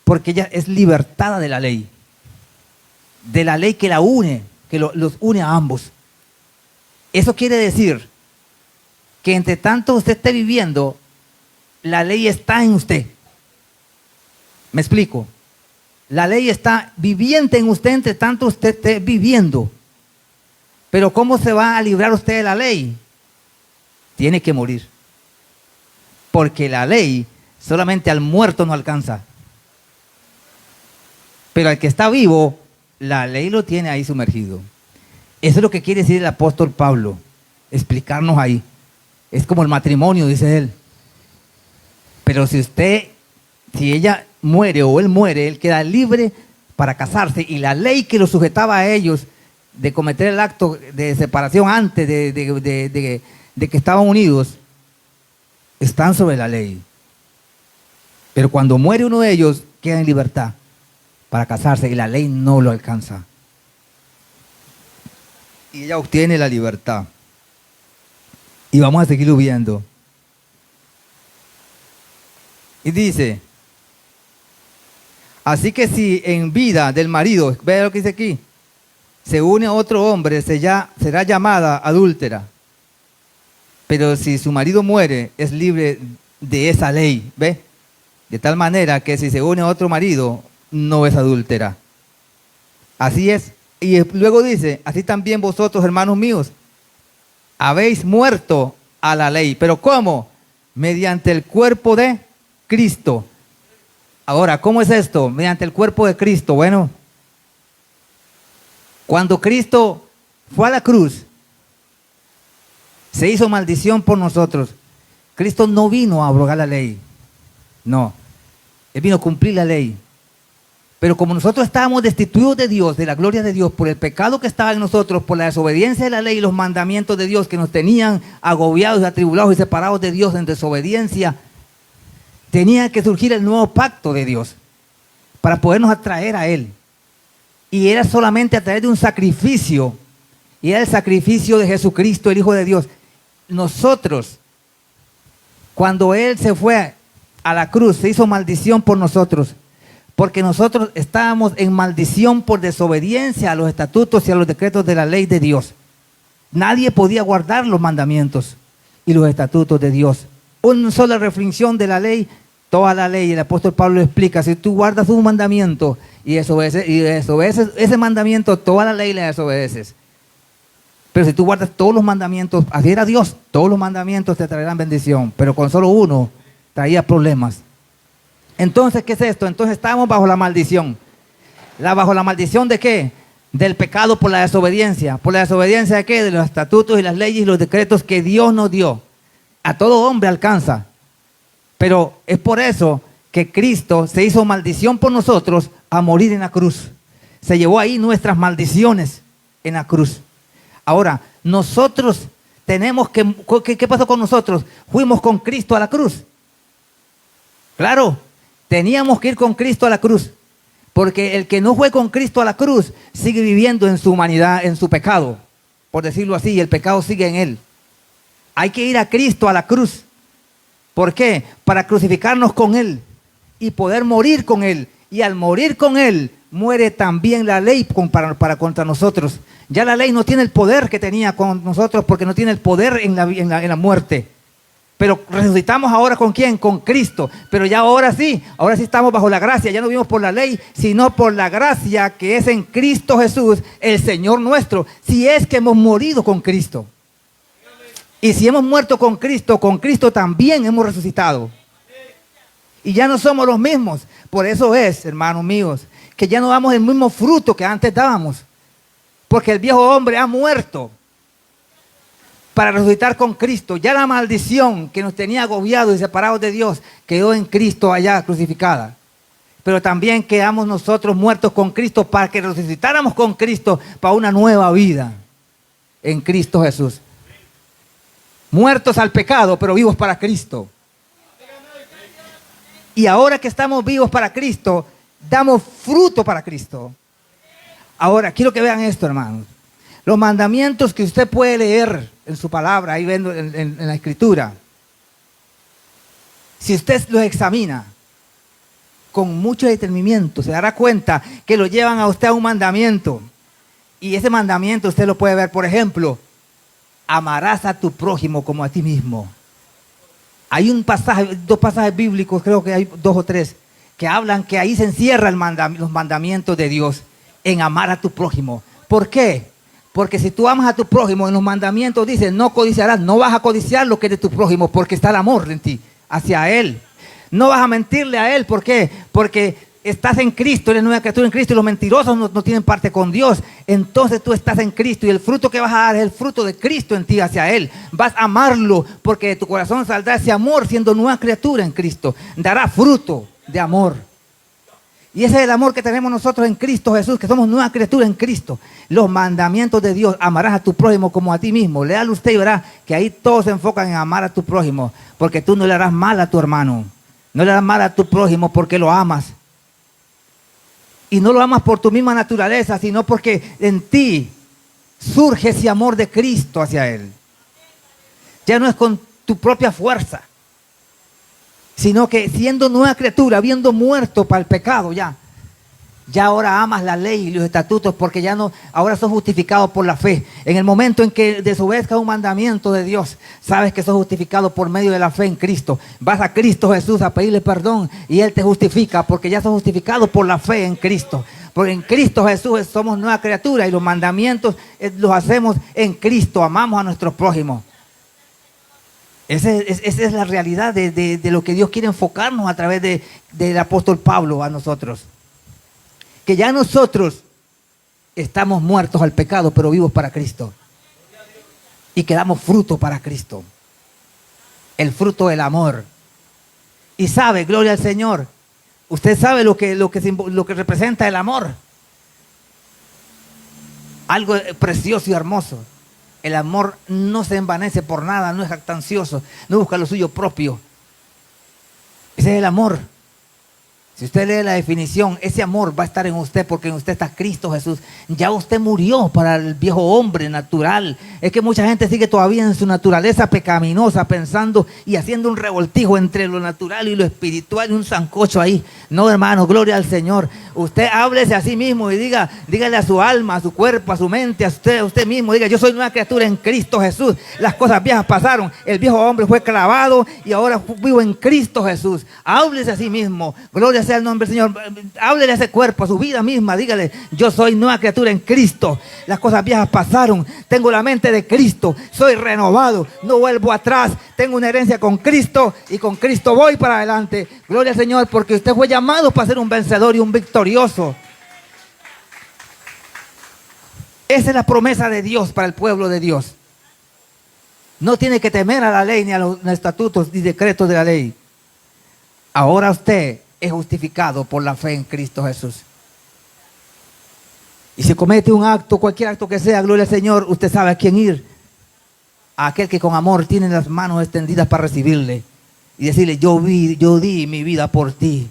Porque ella es libertada de la ley que la une, que los une a ambos. Eso quiere decir que entre tanto usted esté viviendo, la ley está en usted. ¿Me explico? La ley está viviente en usted entre tanto usted esté viviendo. Pero ¿cómo se va a librar usted de la ley? Tiene que morir. Porque la ley solamente al muerto no alcanza. Pero al que está vivo, la ley lo tiene ahí sumergido. Eso es lo que quiere decir el apóstol Pablo, explicarnos ahí. Es como el matrimonio, dice él. Pero si ella muere o él muere, él queda libre para casarse. Y la ley que lo sujetaba a ellos de cometer el acto de separación antes de que estaban unidos, están sobre la ley. Pero cuando muere uno de ellos, queda en libertad para casarse y la ley no lo alcanza. Y ella obtiene la libertad. Y vamos a seguirlo viendo. Y dice, así que si en vida del marido, vea lo que dice aquí, se une a otro hombre, será llamada adúltera. Pero si su marido muere, es libre de esa ley, ¿ve? De tal manera que si se une a otro marido, no es adúltera. Así es. Y luego dice, así también vosotros, hermanos míos, habéis muerto a la ley. ¿Pero cómo? Mediante el cuerpo de Cristo. Ahora, ¿cómo es esto? Mediante el cuerpo de Cristo. Bueno, cuando Cristo fue a la cruz, se hizo maldición por nosotros. Cristo no vino a abrogar la ley. No. Él vino a cumplir la ley. Pero como nosotros estábamos destituidos de Dios, de la gloria de Dios, por el pecado que estaba en nosotros, por la desobediencia de la ley y los mandamientos de Dios que nos tenían agobiados, atribulados y separados de Dios en desobediencia, tenía que surgir el nuevo pacto de Dios para podernos atraer a Él. Y era solamente a través de un sacrificio, y era el sacrificio de Jesucristo, el Hijo de Dios. Nosotros, cuando Él se fue a la cruz, se hizo maldición por nosotros, porque nosotros estábamos en maldición por desobediencia a los estatutos y a los decretos de la ley de Dios. Nadie podía guardar los mandamientos y los estatutos de Dios. Una sola reflexión de la ley, toda la ley. El apóstol Pablo explica, si tú guardas un mandamiento y desobedeces ese mandamiento, toda la ley la desobedeces. Pero si tú guardas todos los mandamientos, así era Dios, todos los mandamientos te traerán bendición, pero con solo uno traía problemas. Entonces, ¿qué es esto? Entonces estamos bajo la maldición. ¿Bajo la maldición de qué? Del pecado por la desobediencia. ¿Por la desobediencia de qué? De los estatutos y las leyes y los decretos que Dios nos dio. A todo hombre alcanza. Pero es por eso que Cristo se hizo maldición por nosotros a morir en la cruz. Se llevó ahí nuestras maldiciones en la cruz. Ahora, nosotros tenemos que... ¿Qué pasó con nosotros? Fuimos con Cristo a la cruz. Claro, teníamos que ir con Cristo a la cruz. Porque el que no fue con Cristo a la cruz sigue viviendo en su humanidad, en su pecado. Por decirlo así, y el pecado sigue en él. Hay que ir a Cristo a la cruz. ¿Por qué? Para crucificarnos con Él y poder morir con Él. Y al morir con Él, muere también la ley para contra nosotros. Ya la ley no tiene el poder que tenía con nosotros porque no tiene el poder en la muerte. Pero resucitamos ahora ¿con quién? Con Cristo. Pero ya ahora sí estamos bajo la gracia. Ya no vivimos por la ley, sino por la gracia que es en Cristo Jesús, el Señor nuestro. Si es que hemos morido con Cristo. Y si hemos muerto con Cristo también hemos resucitado. Y ya no somos los mismos. Por eso es, hermanos míos, que ya no damos el mismo fruto que antes dábamos. Porque el viejo hombre ha muerto para resucitar con Cristo. Ya la maldición que nos tenía agobiados y separados de Dios quedó en Cristo allá crucificada. Pero también quedamos nosotros muertos con Cristo para que resucitáramos con Cristo para una nueva vida en Cristo Jesús. Muertos al pecado, pero vivos para Cristo. Y ahora que estamos vivos para Cristo, damos fruto para Cristo. Ahora, quiero que vean esto, hermanos. Los mandamientos que usted puede leer en su palabra, ahí viendo en la escritura, si usted los examina con mucho detenimiento, se dará cuenta que lo llevan a usted a un mandamiento. Y ese mandamiento usted lo puede ver, por ejemplo, amarás a tu prójimo como a ti mismo. Hay un pasaje, 2 pasajes bíblicos, creo que hay 2 o 3, que hablan que ahí se encierran los mandamientos de Dios, en amar a tu prójimo. ¿Por qué? Porque si tú amas a tu prójimo, en los mandamientos dice, no codiciarás, no vas a codiciar lo que es de tu prójimo, porque está el amor en ti, hacia él. No vas a mentirle a él, ¿por qué? Porque estás en Cristo, eres nueva criatura en Cristo, y los mentirosos no tienen parte con Dios. Entonces tú estás en Cristo, y el fruto que vas a dar es el fruto de Cristo en ti hacia él. Vas a amarlo, porque de tu corazón saldrá ese amor, siendo nueva criatura en Cristo. Dará fruto de amor. Y ese es el amor que tenemos nosotros en Cristo Jesús, que somos nueva criatura en Cristo. Los mandamientos de Dios, amarás a tu prójimo como a ti mismo. Léalo usted y verá que ahí todos se enfocan en amar a tu prójimo, porque tú no le harás mal a tu hermano. No le harás mal a tu prójimo porque lo amas. Y no lo amas por tu misma naturaleza, sino porque en ti surge ese amor de Cristo hacia él. Ya no es con tu propia fuerza, sino que siendo nueva criatura, habiendo muerto para el pecado ya ahora amas la ley y los estatutos, porque ya no, ahora sos justificado por la fe. En el momento en que desobedezcas un mandamiento de Dios, sabes que sos justificado por medio de la fe en Cristo. Vas a Cristo Jesús a pedirle perdón y Él te justifica, porque ya sos justificado por la fe en Cristo. Porque en Cristo Jesús somos nueva criatura y los mandamientos los hacemos en Cristo, amamos a nuestros prójimos. Esa es la realidad de lo que Dios quiere enfocarnos a través del apóstol Pablo a nosotros. Que ya nosotros estamos muertos al pecado, pero vivos para Cristo. Y que damos fruto para Cristo. El fruto del amor. Y sabe, gloria al Señor, usted sabe lo que representa el amor. Algo precioso y hermoso. El amor no se envanece por nada, no es jactancioso, no busca lo suyo propio. Ese es el amor. Si usted lee la definición, ese amor va a estar en usted porque en usted está Cristo Jesús. Ya usted murió para el viejo hombre natural. Es que mucha gente sigue todavía en su naturaleza pecaminosa, pensando y haciendo un revoltijo entre lo natural y lo espiritual y un sancocho ahí. No, hermano, gloria al Señor. Usted háblese a sí mismo y dígale a su alma, a su cuerpo, a su mente, a usted mismo. Diga, yo soy una criatura en Cristo Jesús. Las cosas viejas pasaron. El viejo hombre fue clavado y ahora vivo en Cristo Jesús. Háblese a sí mismo. Gloria sea el nombre del Señor. Háblele a ese cuerpo, a su vida misma. Dígale, yo soy nueva criatura en Cristo. Las cosas viejas pasaron. Tengo la mente de Cristo. Soy renovado. No vuelvo atrás. Tengo una herencia con Cristo y con Cristo voy para adelante. Gloria al Señor, porque usted fue llamado para ser un vencedor y un victorioso. Esa es la promesa de Dios para el pueblo de Dios. No tiene que temer a la ley ni a los estatutos ni decretos de la ley. Ahora usted es justificado por la fe en Cristo Jesús. Y si comete un acto, cualquier acto que sea, gloria al Señor, usted sabe a quién ir. A aquel que con amor tiene las manos extendidas para recibirle. Y decirle, yo di mi vida por ti.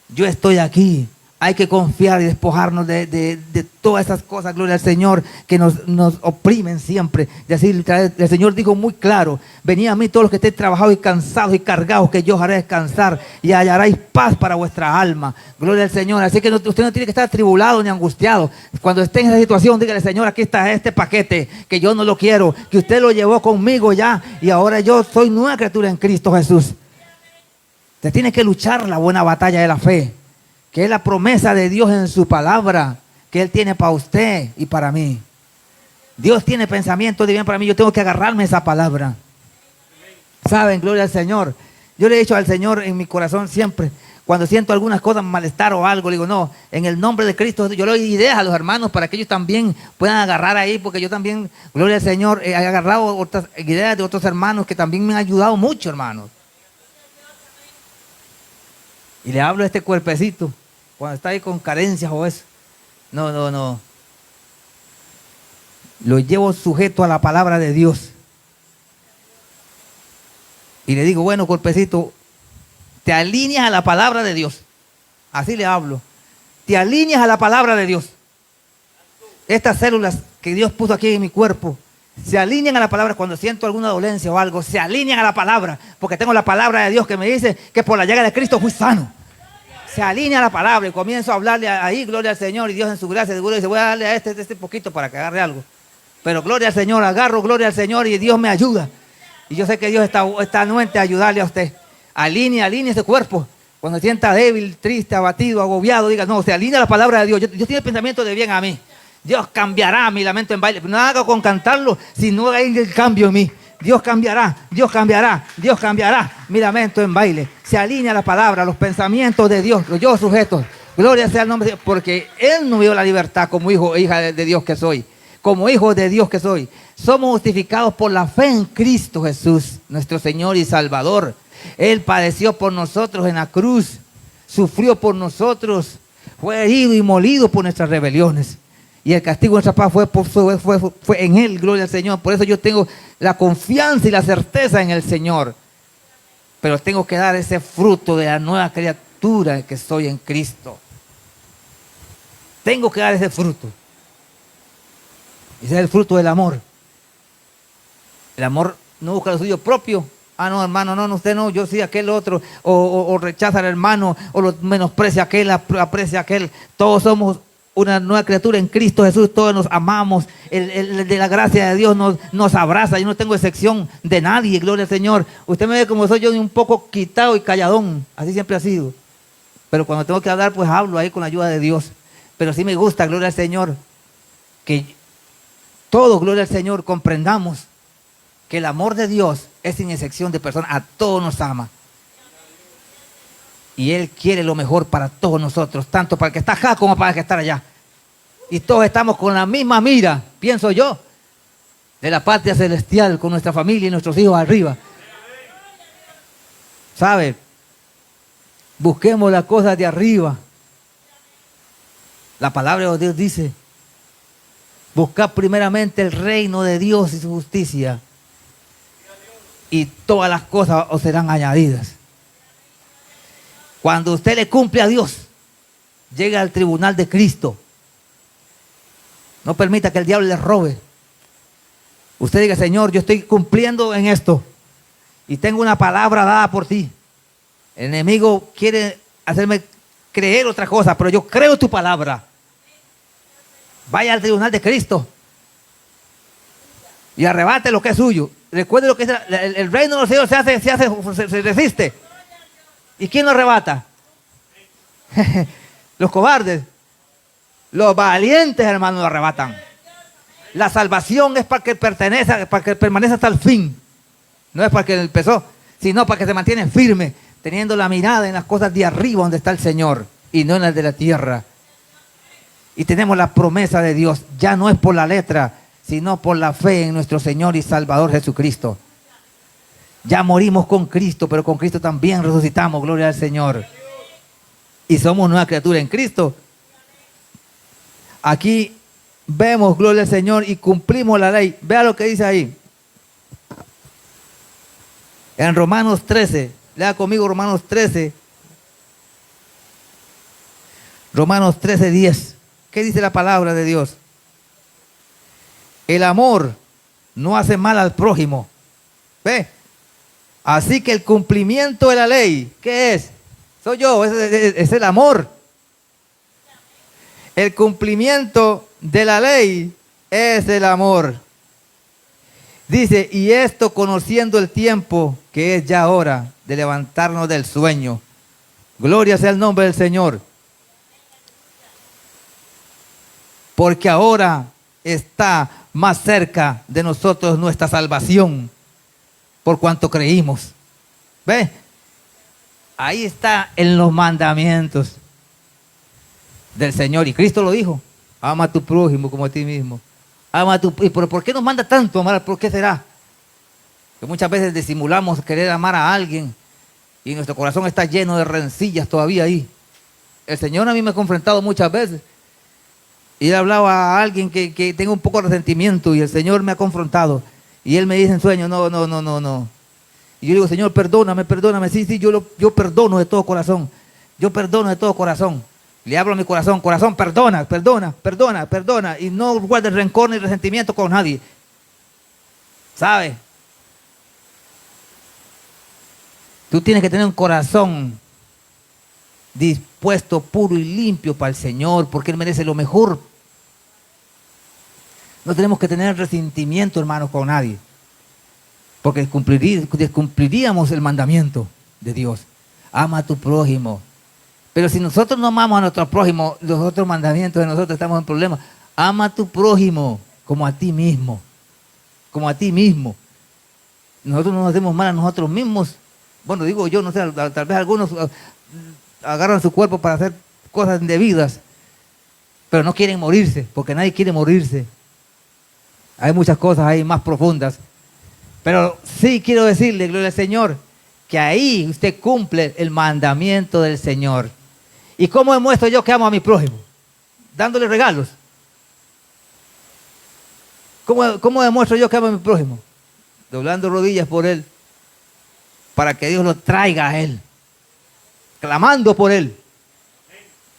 Yo estoy aquí. Hay que confiar y despojarnos de todas esas cosas, gloria al Señor, que nos oprimen siempre. Decir, el Señor dijo muy claro, venid a mí todos los que estéis trabajados y cansados y cargados, que yo os haré descansar y hallaréis paz para vuestra alma. Gloria al Señor. Así que usted no tiene que estar atribulado ni angustiado. Cuando esté en esa situación, dígale, Señor, aquí está este paquete, que yo no lo quiero, que usted lo llevó conmigo ya, y ahora yo soy nueva criatura en Cristo Jesús. Usted tiene que luchar la buena batalla de la fe, que es la promesa de Dios en su palabra, que Él tiene para usted y para mí. Dios tiene pensamientos de bien para mí, yo tengo que agarrarme a esa palabra. ¿Saben? Gloria al Señor. Yo le he dicho al Señor en mi corazón siempre, cuando siento algunas cosas, malestar o algo, le digo, no, en el nombre de Cristo, yo le doy ideas a los hermanos para que ellos también puedan agarrar ahí, porque yo también, gloria al Señor, he agarrado otras ideas de otros hermanos que también me han ayudado mucho, hermanos. Y le hablo a este cuerpecito, cuando está ahí con carencias o eso. No. Lo llevo sujeto a la palabra de Dios. Y le digo, bueno, cuerpecito, te alineas a la palabra de Dios. Así le hablo. Te alineas a la palabra de Dios. Estas células que Dios puso aquí en mi cuerpo se alinean a la palabra. Cuando siento alguna dolencia o algo, se alinean a la palabra, porque tengo la palabra de Dios que me dice que por la llaga de Cristo fui sano. Se alinea a la palabra y comienzo a hablarle ahí, gloria al Señor, y Dios en su gracia seguro dice, voy a darle a este poquito para que agarre algo. Pero gloria al Señor, agarro gloria al Señor y Dios me ayuda. Y yo sé que Dios está anuente a ayudarle a usted. Alinea ese cuerpo. Cuando se sienta débil, triste, abatido, agobiado, diga, no, se alinea la palabra de Dios. Dios tiene el pensamiento de bien a mí. Dios cambiará mi lamento en baile. No haga con cantarlo, sino hay el cambio en mí. Dios cambiará, Dios cambiará, Dios cambiará mi lamento en baile. Se alinea la palabra, los pensamientos de Dios, yo sujetos. Gloria sea el nombre de Dios, porque Él no vio la libertad como hijo e hija de Dios que soy. Como hijo de Dios que soy. Somos justificados por la fe en Cristo Jesús, nuestro Señor y Salvador. Él padeció por nosotros en la cruz, sufrió por nosotros, fue herido y molido por nuestras rebeliones. Y el castigo de nuestra paz fue en Él, gloria al Señor. Por eso yo tengo la confianza y la certeza en el Señor. Pero tengo que dar ese fruto de la nueva criatura que soy en Cristo. Tengo que dar ese fruto. Ese es el fruto del amor. El amor no busca lo suyo propio. Ah, no, hermano, no, usted no, yo sí, aquel otro. O rechaza al hermano, o lo menosprecia aquel, aprecia aquel. Todos somos una nueva criatura en Cristo Jesús, todos nos amamos, el de la gracia de Dios nos abraza. Yo no tengo excepción de nadie, gloria al Señor. Usted me ve como soy yo, un poco quitado y calladón, así siempre ha sido. Pero cuando tengo que hablar, pues hablo ahí con la ayuda de Dios. Pero sí me gusta, gloria al Señor, que todos, gloria al Señor, comprendamos que el amor de Dios es sin excepción de personas, a todos nos ama. Y Él quiere lo mejor para todos nosotros, tanto para el que está acá como para el que está allá. Y todos estamos con la misma mira, pienso yo, de la patria celestial, con nuestra familia y nuestros hijos arriba. ¿Sabe? Busquemos las cosas de arriba. La palabra de Dios dice, buscad primeramente el reino de Dios y su justicia, y todas las cosas os serán añadidas. Cuando usted le cumple a Dios, llega al tribunal de Cristo. No permita que el diablo le robe. Usted diga, Señor, yo estoy cumpliendo en esto y tengo una palabra dada por ti. El enemigo quiere hacerme creer otra cosa, pero yo creo tu palabra. Vaya al tribunal de Cristo y arrebate lo que es suyo. Recuerde lo que es el reino de los cielos se resiste. ¿Y quién lo arrebata? Los cobardes. Los valientes, hermanos, lo arrebatan. La salvación es para que permanezca hasta el fin. No es para que empezó, sino para que se mantiene firme, teniendo la mirada en las cosas de arriba donde está el Señor y no en las de la tierra. Y tenemos la promesa de Dios. Ya no es por la letra, sino por la fe en nuestro Señor y Salvador Jesucristo. Ya morimos con Cristo, pero con Cristo también resucitamos, gloria al Señor. Y somos nueva criatura en Cristo. Aquí vemos, gloria al Señor, y cumplimos la ley. Vea lo que dice ahí. En Romanos 13, lea conmigo Romanos 13. Romanos 13, 10. ¿Qué dice la palabra de Dios? El amor no hace mal al prójimo. ¿Ve? Así que el cumplimiento de la ley, ¿qué es? Soy yo, es el amor. El cumplimiento de la ley es el amor. Dice, y esto conociendo el tiempo, que es ya hora de levantarnos del sueño. Gloria sea el nombre del Señor. Porque ahora está más cerca de nosotros nuestra salvación, por cuanto creímos. ¿Ve? Ahí está en los mandamientos del Señor. Y Cristo lo dijo, ama a tu prójimo como a ti mismo. Ama a tu... ¿Y por qué nos manda tanto amar? ¿Por qué será? Que muchas veces disimulamos querer amar a alguien y nuestro corazón está lleno de rencillas todavía ahí. El Señor a mí me ha confrontado muchas veces. Y él hablaba a alguien que tenga un poco de resentimiento y el Señor me ha confrontado. Y él me dice en sueño, no. Y yo digo, Señor, perdóname. Sí, yo perdono de todo corazón. Yo perdono de todo corazón. Le hablo a mi corazón, corazón, perdona, perdona, perdona, perdona. Y no guardes rencor ni resentimiento con nadie. ¿Sabe? Tú tienes que tener un corazón dispuesto, puro y limpio para el Señor, porque Él merece lo mejor. No tenemos que tener resentimiento, hermanos, con nadie, porque descumpliríamos el mandamiento de Dios. Ama a tu prójimo. Pero si nosotros no amamos a nuestro prójimo, los otros mandamientos de nosotros estamos en problemas. Ama a tu prójimo como a ti mismo. Como a ti mismo. Nosotros no nos hacemos mal a nosotros mismos. Bueno, digo yo, no sé, tal vez algunos agarran su cuerpo para hacer cosas indebidas, pero no quieren morirse, porque nadie quiere morirse. Hay muchas cosas ahí más profundas. Pero sí quiero decirle, gloria al Señor, que ahí usted cumple el mandamiento del Señor. ¿Y cómo demuestro yo que amo a mi prójimo? Dándole regalos. ¿Cómo demuestro yo que amo a mi prójimo? Doblando rodillas por él, para que Dios lo traiga a él. Clamando por él.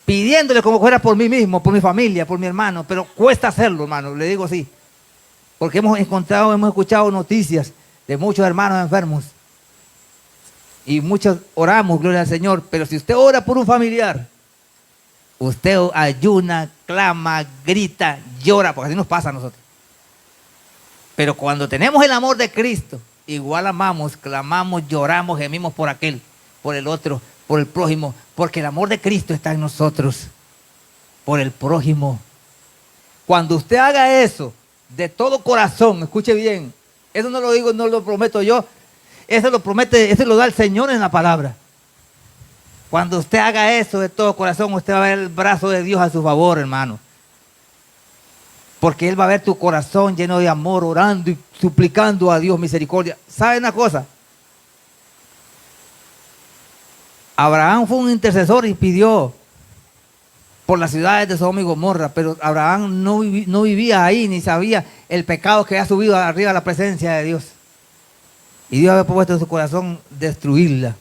Pidiéndole como fuera por mí mismo, por mi familia, por mi hermano. Pero cuesta hacerlo, hermano, le digo así. Porque hemos escuchado noticias de muchos hermanos enfermos. Y muchos oramos, gloria al Señor. Pero si usted ora por un familiar, usted ayuna, clama, grita, llora, porque así nos pasa a nosotros. Pero cuando tenemos el amor de Cristo, igual amamos, clamamos, lloramos, gemimos por aquel, por el otro, por el prójimo, porque el amor de Cristo está en nosotros, por el prójimo. Cuando usted haga eso de todo corazón, escuche bien, eso no lo digo, no lo prometo yo, eso lo promete, eso lo da el Señor en la palabra. Cuando usted haga eso de todo corazón, usted va a ver el brazo de Dios a su favor, hermano. Porque Él va a ver tu corazón lleno de amor, orando y suplicando a Dios misericordia. ¿Sabe una cosa? Abraham fue un intercesor y pidió por las ciudades de Sodoma y Gomorra, pero Abraham no vivía ahí, ni sabía el pecado que había subido arriba a la presencia de Dios. Y Dios había puesto en su corazón destruirla.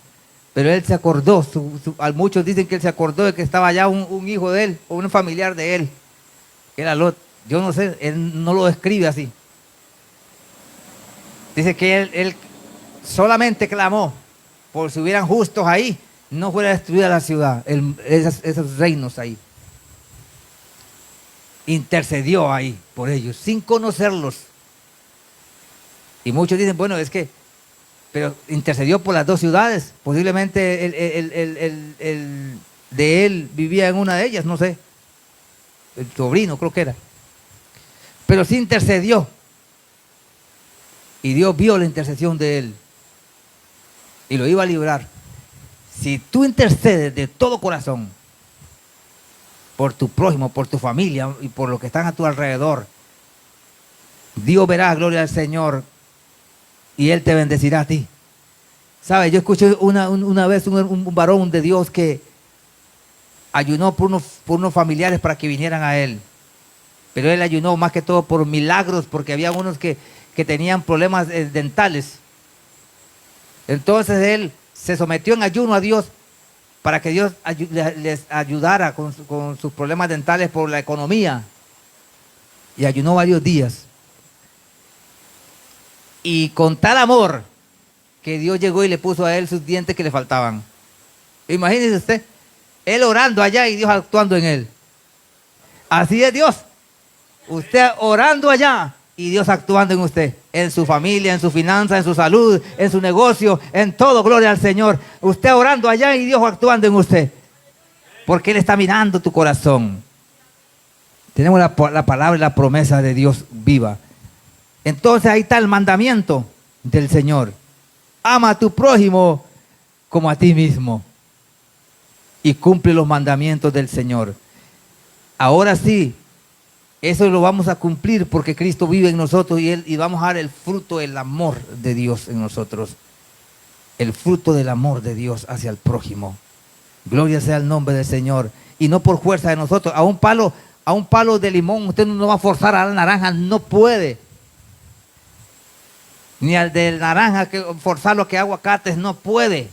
Pero él se acordó, muchos dicen que él se acordó de que estaba allá un hijo de él, o un familiar de él, que era Lot. Yo no sé, él no lo describe así. Dice que él solamente clamó por si hubieran justos ahí, no fuera destruida la ciudad, esos reinos ahí. Intercedió ahí por ellos, sin conocerlos. Y muchos dicen, bueno, es que, pero intercedió por las dos ciudades. Posiblemente el de él vivía en una de ellas, no sé. El sobrino creo que era. Pero sí intercedió. Y Dios vio la intercesión de él. Y lo iba a librar. Si tú intercedes de todo corazón por tu prójimo, por tu familia y por los que están a tu alrededor, Dios verá, gloria al Señor, y Él te bendecirá a ti. ¿Sabes? Yo escuché una vez un varón de Dios que ayunó por unos familiares para que vinieran a él. Pero él ayunó más que todo por milagros, porque había unos que tenían problemas dentales. Entonces él se sometió en ayuno a Dios para que Dios les ayudara con sus problemas dentales por la economía. Y ayunó varios días. Y con tal amor que Dios llegó y le puso a él sus dientes que le faltaban. Imagínese usted, él orando allá y Dios actuando en él. Así es Dios. Usted orando allá y Dios actuando en usted, en su familia, en su finanza, en su salud, en su negocio, en todo, gloria al Señor. Usted orando allá y Dios actuando en usted, porque Él está mirando tu corazón. Tenemos la palabra y la promesa de Dios viva. Entonces ahí está el mandamiento del Señor. Ama a tu prójimo como a ti mismo. Y cumple los mandamientos del Señor. Ahora sí, eso lo vamos a cumplir porque Cristo vive en nosotros y vamos a dar el fruto del amor de Dios en nosotros. El fruto del amor de Dios hacia el prójimo. Gloria sea el nombre del Señor. Y no por fuerza de nosotros. A un palo de limón usted no va a forzar a la naranja, no puede. Ni al de naranja que forzarlo a que aguacates, no puede.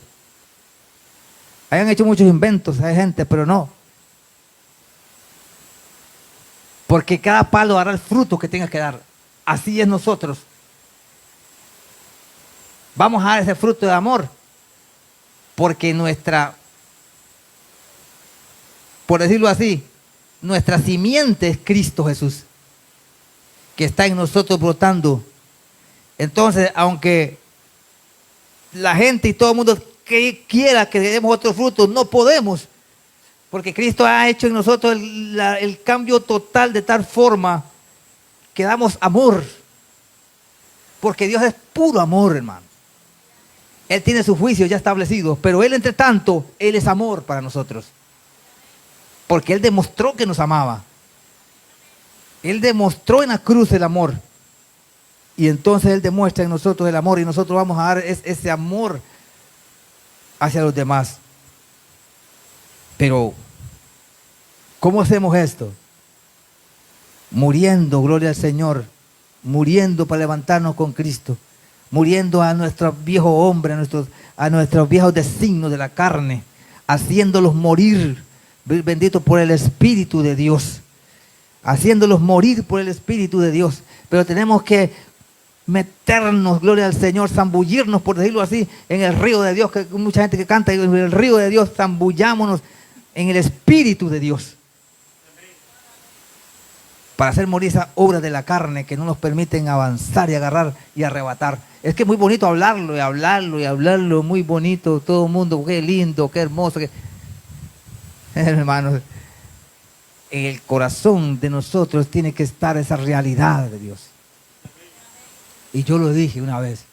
Hayan hecho muchos inventos, hay gente, pero no. Porque cada palo dará el fruto que tenga que dar. Así es nosotros. Vamos a dar ese fruto de amor. Porque por decirlo así, nuestra simiente es Cristo Jesús, que está en nosotros brotando. Entonces, aunque la gente y todo el mundo que quiera que demos otro fruto, no podemos. Porque Cristo ha hecho en nosotros el cambio total de tal forma que damos amor. Porque Dios es puro amor, hermano. Él tiene su juicio ya establecido, pero Él, entre tanto, Él es amor para nosotros. Porque Él demostró que nos amaba. Él demostró en la cruz el amor. Y entonces Él demuestra en nosotros el amor y nosotros vamos a dar ese amor hacia los demás. Pero, ¿cómo hacemos esto? Muriendo, gloria al Señor, muriendo para levantarnos con Cristo, muriendo a nuestro viejo hombre, a nuestros viejos designios de la carne, haciéndolos morir, bendito por el Espíritu de Dios, haciéndolos morir por el Espíritu de Dios. Pero tenemos que meternos, gloria al Señor, zambullirnos, por decirlo así, en el río de Dios, que hay mucha gente que canta, en el río de Dios, zambullámonos en el Espíritu de Dios, para hacer morir esa obra de la carne que no nos permiten avanzar y agarrar y arrebatar. Es que es muy bonito hablarlo y hablarlo y hablarlo, muy bonito, todo el mundo, qué lindo, qué hermoso. Hermanos, en el corazón de nosotros tiene que estar esa realidad de Dios. Y yo lo dije una vez.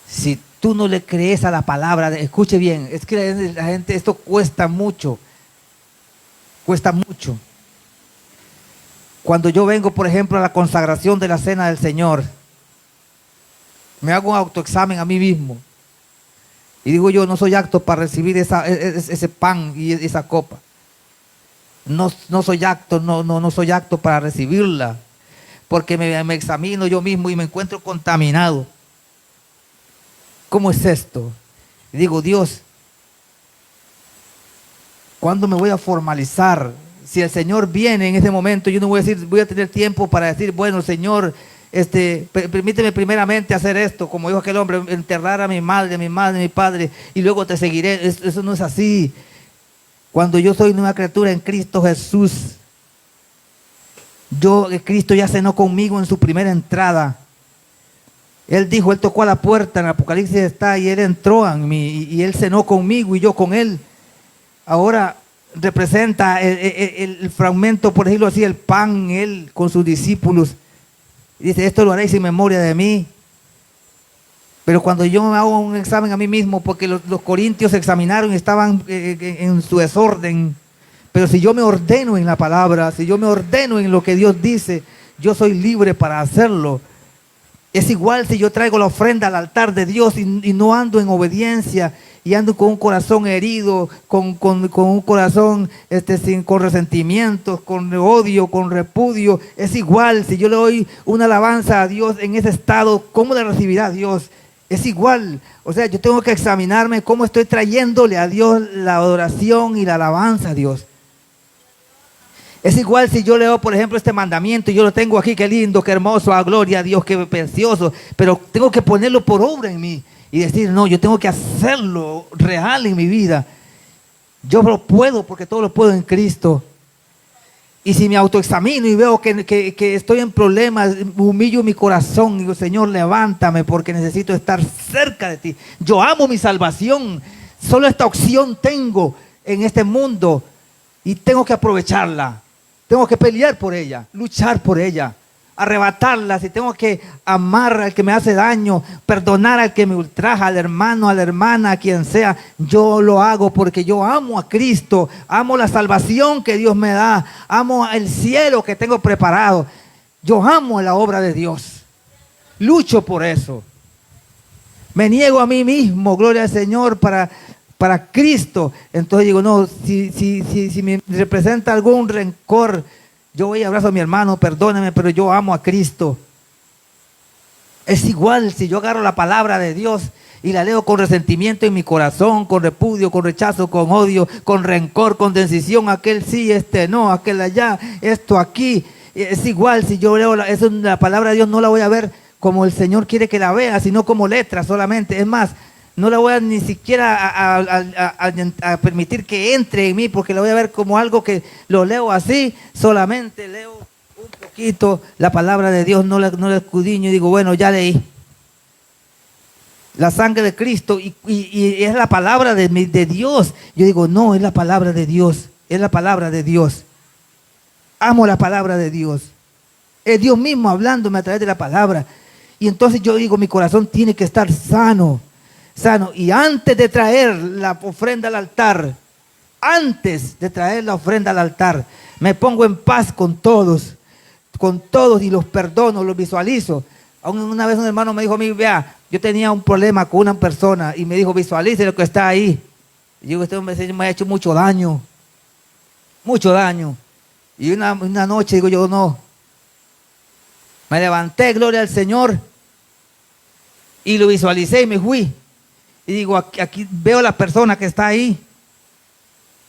Si tú no le crees a la palabra, escuche bien, es que la gente, esto cuesta mucho. Cuesta mucho. Cuando yo vengo, por ejemplo, a la consagración de la cena del Señor, me hago un autoexamen a mí mismo. Y digo yo, no soy apto para recibir ese pan y esa copa. No soy apto, no soy apto para recibirla. Porque me examino yo mismo y me encuentro contaminado. ¿Cómo es esto? Y digo, Dios, ¿cuándo me voy a formalizar? Si el Señor viene en ese momento, yo no voy a tener tiempo para decir, bueno, Señor, permíteme primeramente hacer esto, como dijo aquel hombre, enterrar a mi madre, mi padre, y luego te seguiré. Eso no es así. Cuando yo soy una criatura en Cristo Jesús, Cristo ya cenó conmigo en su primera entrada. Él dijo, Él tocó a la puerta, en Apocalipsis está, y Él entró en mí, y Él cenó conmigo y yo con Él. Ahora representa el fragmento, por decirlo así, el pan, Él con sus discípulos. Dice, esto lo haréis en memoria de mí. Pero cuando yo me hago un examen a mí mismo, porque los corintios se examinaron y estaban en su desorden. Pero si yo me ordeno en la palabra, si yo me ordeno en lo que Dios dice, yo soy libre para hacerlo. Es igual si yo traigo la ofrenda al altar de Dios y no ando en obediencia y ando con un corazón herido, con un corazón con resentimientos, con odio, con repudio. Es igual si yo le doy una alabanza a Dios en ese estado, ¿cómo le recibirá Dios? Es igual. O sea, yo tengo que examinarme cómo estoy trayéndole a Dios la adoración y la alabanza a Dios. Es igual si yo leo, por ejemplo, este mandamiento y yo lo tengo aquí, qué lindo, qué hermoso, a gloria a Dios, qué precioso, pero tengo que ponerlo por obra en mí y decir, no, yo tengo que hacerlo real en mi vida. Yo lo puedo porque todo lo puedo en Cristo. Y si me autoexamino y veo que estoy en problemas, humillo mi corazón y digo, Señor, levántame porque necesito estar cerca de ti. Yo amo mi salvación, solo esta opción tengo en este mundo y tengo que aprovecharla. Tengo que pelear por ella, luchar por ella, arrebatarla. Si tengo que amar al que me hace daño, perdonar al que me ultraja, al hermano, a la hermana, a quien sea, yo lo hago porque yo amo a Cristo, amo la salvación que Dios me da, amo el cielo que tengo preparado. Yo amo la obra de Dios, lucho por eso. Me niego a mí mismo, gloria al Señor, para Cristo. Entonces digo, no, si me representa algún rencor, yo voy y abrazo a mi hermano, perdóneme, pero yo amo a Cristo. Es igual si yo agarro la palabra de Dios y la leo con resentimiento en mi corazón, con repudio, con rechazo, con odio, con rencor, con decisión, aquel sí, este no, aquel allá, esto aquí. Es igual si yo leo la palabra de Dios, no la voy a ver como el Señor quiere que la vea, sino como letra solamente. Es más, no la voy a ni siquiera a permitir que entre en mí, porque la voy a ver como algo que lo leo así, solamente leo un poquito la palabra de Dios, no la escudriño y digo, bueno, ya leí. La sangre de Cristo y es la palabra de Dios. Yo digo, no, es la palabra de Dios, es la palabra de Dios. Amo la palabra de Dios. Es Dios mismo hablándome a través de la palabra. Y entonces yo digo, mi corazón tiene que estar sano. Y antes de traer la ofrenda al altar, me pongo en paz con todos y los perdono, los visualizo. Una vez un hermano me dijo a mí, vea, yo tenía un problema con una persona y me dijo, visualice lo que está ahí. Y yo digo, este hombre me ha hecho mucho daño. Y una noche digo yo, no. Me levanté, gloria al Señor, y lo visualicé y me fui. Y digo, aquí veo a la persona que está ahí.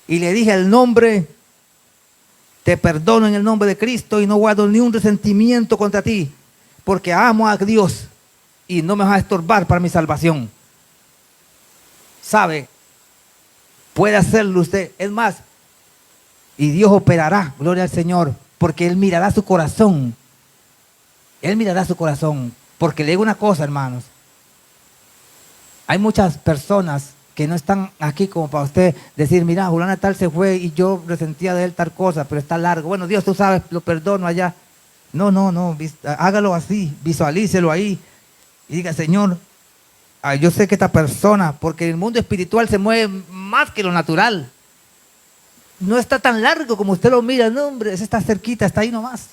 Y le dije el nombre, te perdono en el nombre de Cristo y no guardo ni un resentimiento contra ti, porque amo a Dios y no me vas a estorbar para mi salvación. ¿Sabe? Puede hacerlo usted. Es más, y Dios operará, gloria al Señor, porque Él mirará su corazón. Porque le digo una cosa, hermanos. Hay muchas personas que no están aquí como para usted decir, mira, Juliana tal se fue y yo resentía de él tal cosa, pero está largo. Bueno, Dios, tú sabes, lo perdono allá. No, hágalo así, visualícelo ahí. Y diga, Señor, yo sé que esta persona, porque el mundo espiritual se mueve más que lo natural. No está tan largo como usted lo mira, no, hombre, ese está cerquita, está ahí nomás,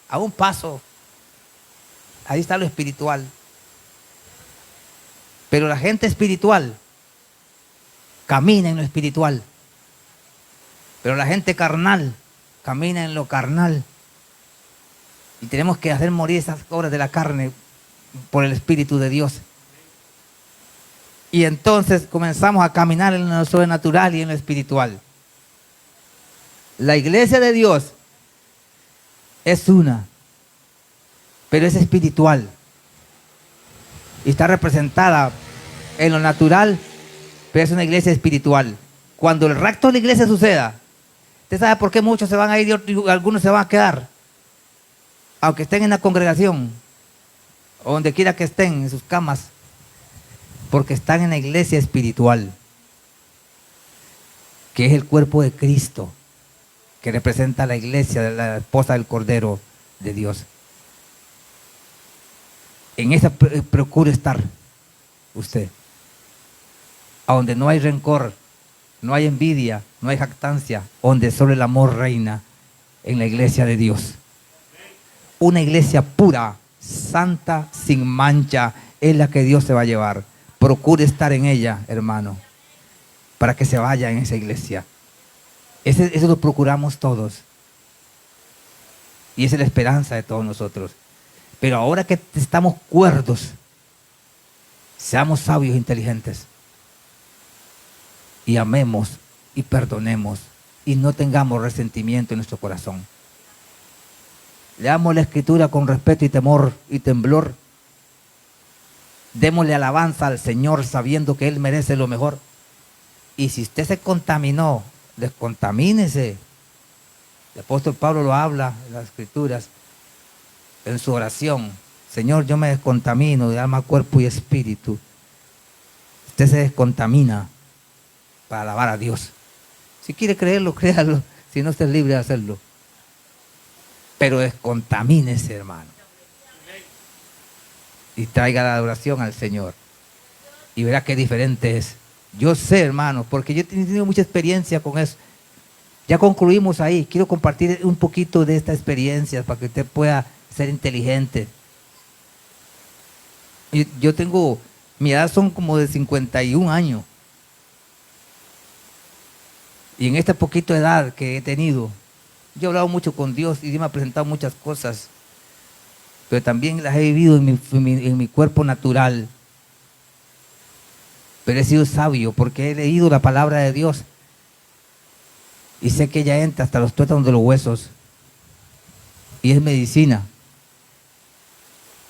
a un paso. Ahí está lo espiritual. Pero la gente espiritual camina en lo espiritual. Pero la gente carnal camina en lo carnal. Y tenemos que hacer morir esas obras de la carne por el Espíritu de Dios. Y entonces comenzamos a caminar en lo sobrenatural y en lo espiritual. La iglesia de Dios es una, pero es espiritual. Y está representada en lo natural, pero es una iglesia espiritual. Cuando el rapto de la iglesia suceda, ¿usted sabe por qué muchos se van a ir y algunos se van a quedar? Aunque estén en la congregación, o donde quiera que estén, en sus camas, porque están en la iglesia espiritual, que es el cuerpo de Cristo, que representa a la iglesia de la esposa del Cordero de Dios. En esa procure estar usted, a donde no hay rencor, no hay envidia, no hay jactancia, donde solo el amor reina, en la iglesia de Dios. Una iglesia pura, santa, sin mancha, es la que Dios se va a llevar. Procure estar en ella, hermano, para que se vaya en esa iglesia. Eso lo procuramos todos. Y esa es la esperanza de todos nosotros. Pero ahora que estamos cuerdos, seamos sabios e inteligentes. Y amemos y perdonemos. Y no tengamos resentimiento en nuestro corazón. Leamos la Escritura con respeto y temor y temblor. Démosle alabanza al Señor sabiendo que Él merece lo mejor. Y si usted se contaminó, descontamínese. El apóstol Pablo lo habla en las Escrituras, en su oración. Señor, yo me descontamino de alma, cuerpo y espíritu. Usted se descontamina para alabar a Dios. Si quiere creerlo, créalo. Si no, usted es libre de hacerlo. Pero descontamínese, hermano. Y traiga la adoración al Señor. Y verá qué diferente es. Yo sé, hermano, porque yo he tenido mucha experiencia con eso. Ya concluimos ahí. Quiero compartir un poquito de esta experiencia para que usted pueda ser inteligente. Yo tengo, mi edad son como de 51 años. Y en esta poquita edad que he tenido, yo he hablado mucho con Dios y Dios me ha presentado muchas cosas. Pero también las he vivido en mi cuerpo natural. pero he sido sabio porque he leído la palabra de Dios y sé que ella entra hasta los tuétanos de los huesos y es medicina.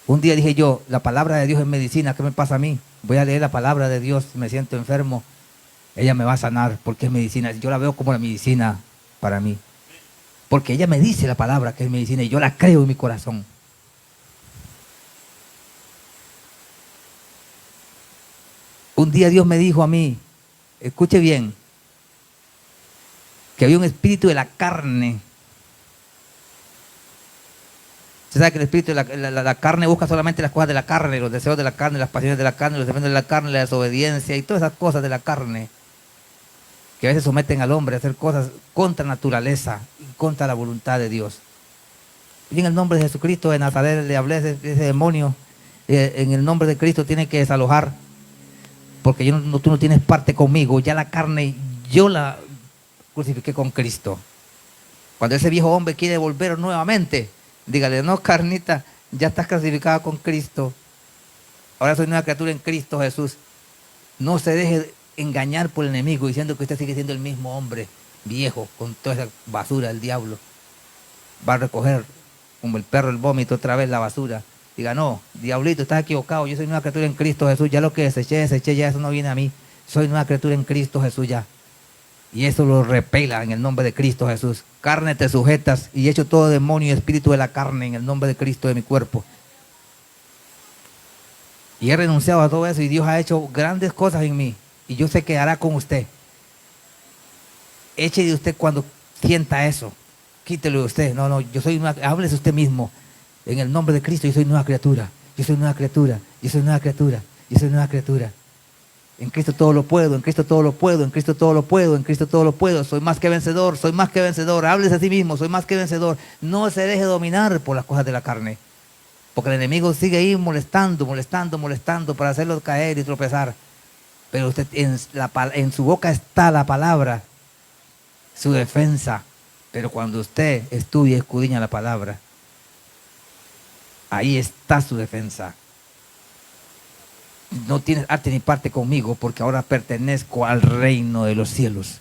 Un día dije yo, la palabra de Dios es medicina, ¿qué me pasa a mí? Voy a leer la palabra de Dios, me siento enfermo, ella me va a sanar porque es medicina. Yo la veo como la medicina para mí, porque ella me dice la palabra que es medicina y yo la creo en mi corazón. Un día Dios me dijo a mí, escuche bien, que había un espíritu de la carne. Usted sabe que el espíritu de la carne busca solamente las cosas de la carne, los deseos de la carne, las pasiones de la carne, los defectos de la carne, la desobediencia y todas esas cosas de la carne que a veces someten al hombre a hacer cosas contra naturaleza y contra la voluntad de Dios. Y en el nombre de Jesucristo de Nazaret le hablé de ese demonio, en el nombre de Cristo tiene que desalojar, porque tú no tienes parte conmigo, ya la carne yo la crucifiqué con Cristo. Cuando ese viejo hombre quiere volver nuevamente, dígale, no, carnita, ya estás crucificada con Cristo. Ahora soy una criatura en Cristo Jesús. No se deje engañar por el enemigo diciendo que usted sigue siendo el mismo hombre viejo con toda esa basura del diablo. Va a recoger como el perro el vómito otra vez la basura. Diga, no, diablito, estás equivocado. Yo soy una criatura en Cristo Jesús. Ya lo que deseché, ya eso no viene a mí. Soy una criatura en Cristo Jesús ya. Y eso lo repela en el nombre de Cristo Jesús. Carne te sujetas y echo todo demonio y espíritu de la carne en el nombre de Cristo de mi cuerpo. Y he renunciado a todo eso y Dios ha hecho grandes cosas en mí. Y yo sé que hará con usted. Eche de usted cuando sienta eso. Quítelo de usted. No, yo soy una, háblese usted mismo. En el nombre de Cristo yo soy nueva criatura. Yo soy nueva criatura. Yo soy nueva criatura. Yo soy nueva criatura. En Cristo todo lo puedo, en Cristo todo lo puedo, en Cristo todo lo puedo, en Cristo todo lo puedo. Soy más que vencedor, soy más que vencedor. Háblese a sí mismo, soy más que vencedor. No se deje dominar por las cosas de la carne. Porque el enemigo sigue ahí molestando para hacerlo caer y tropezar. Pero usted en su boca está la palabra, su defensa. Pero cuando usted estudia y escudriña la palabra, ahí está su defensa. No tienes arte ni parte conmigo porque ahora pertenezco al reino de los cielos.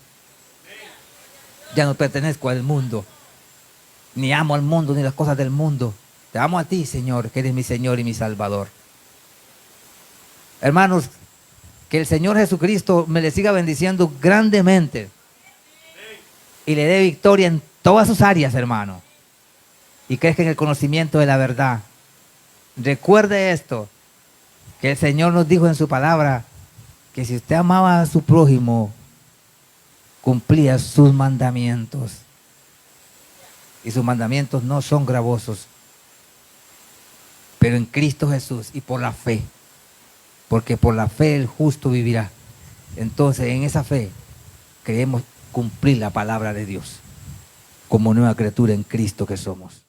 Ya no pertenezco al mundo, ni amo al mundo ni las cosas del mundo. Te amo a ti, Señor, que eres mi Señor y mi Salvador. Hermanos, que el Señor Jesucristo me le siga bendiciendo grandemente y le dé victoria en todas sus áreas, hermano, y crezca en el conocimiento de la verdad. Recuerde esto, que el Señor nos dijo en su palabra que si usted amaba a su prójimo, cumplía sus mandamientos. Y sus mandamientos no son gravosos, pero en Cristo Jesús y por la fe, porque por la fe el justo vivirá. Entonces en esa fe queremos cumplir la palabra de Dios como nueva criatura en Cristo que somos.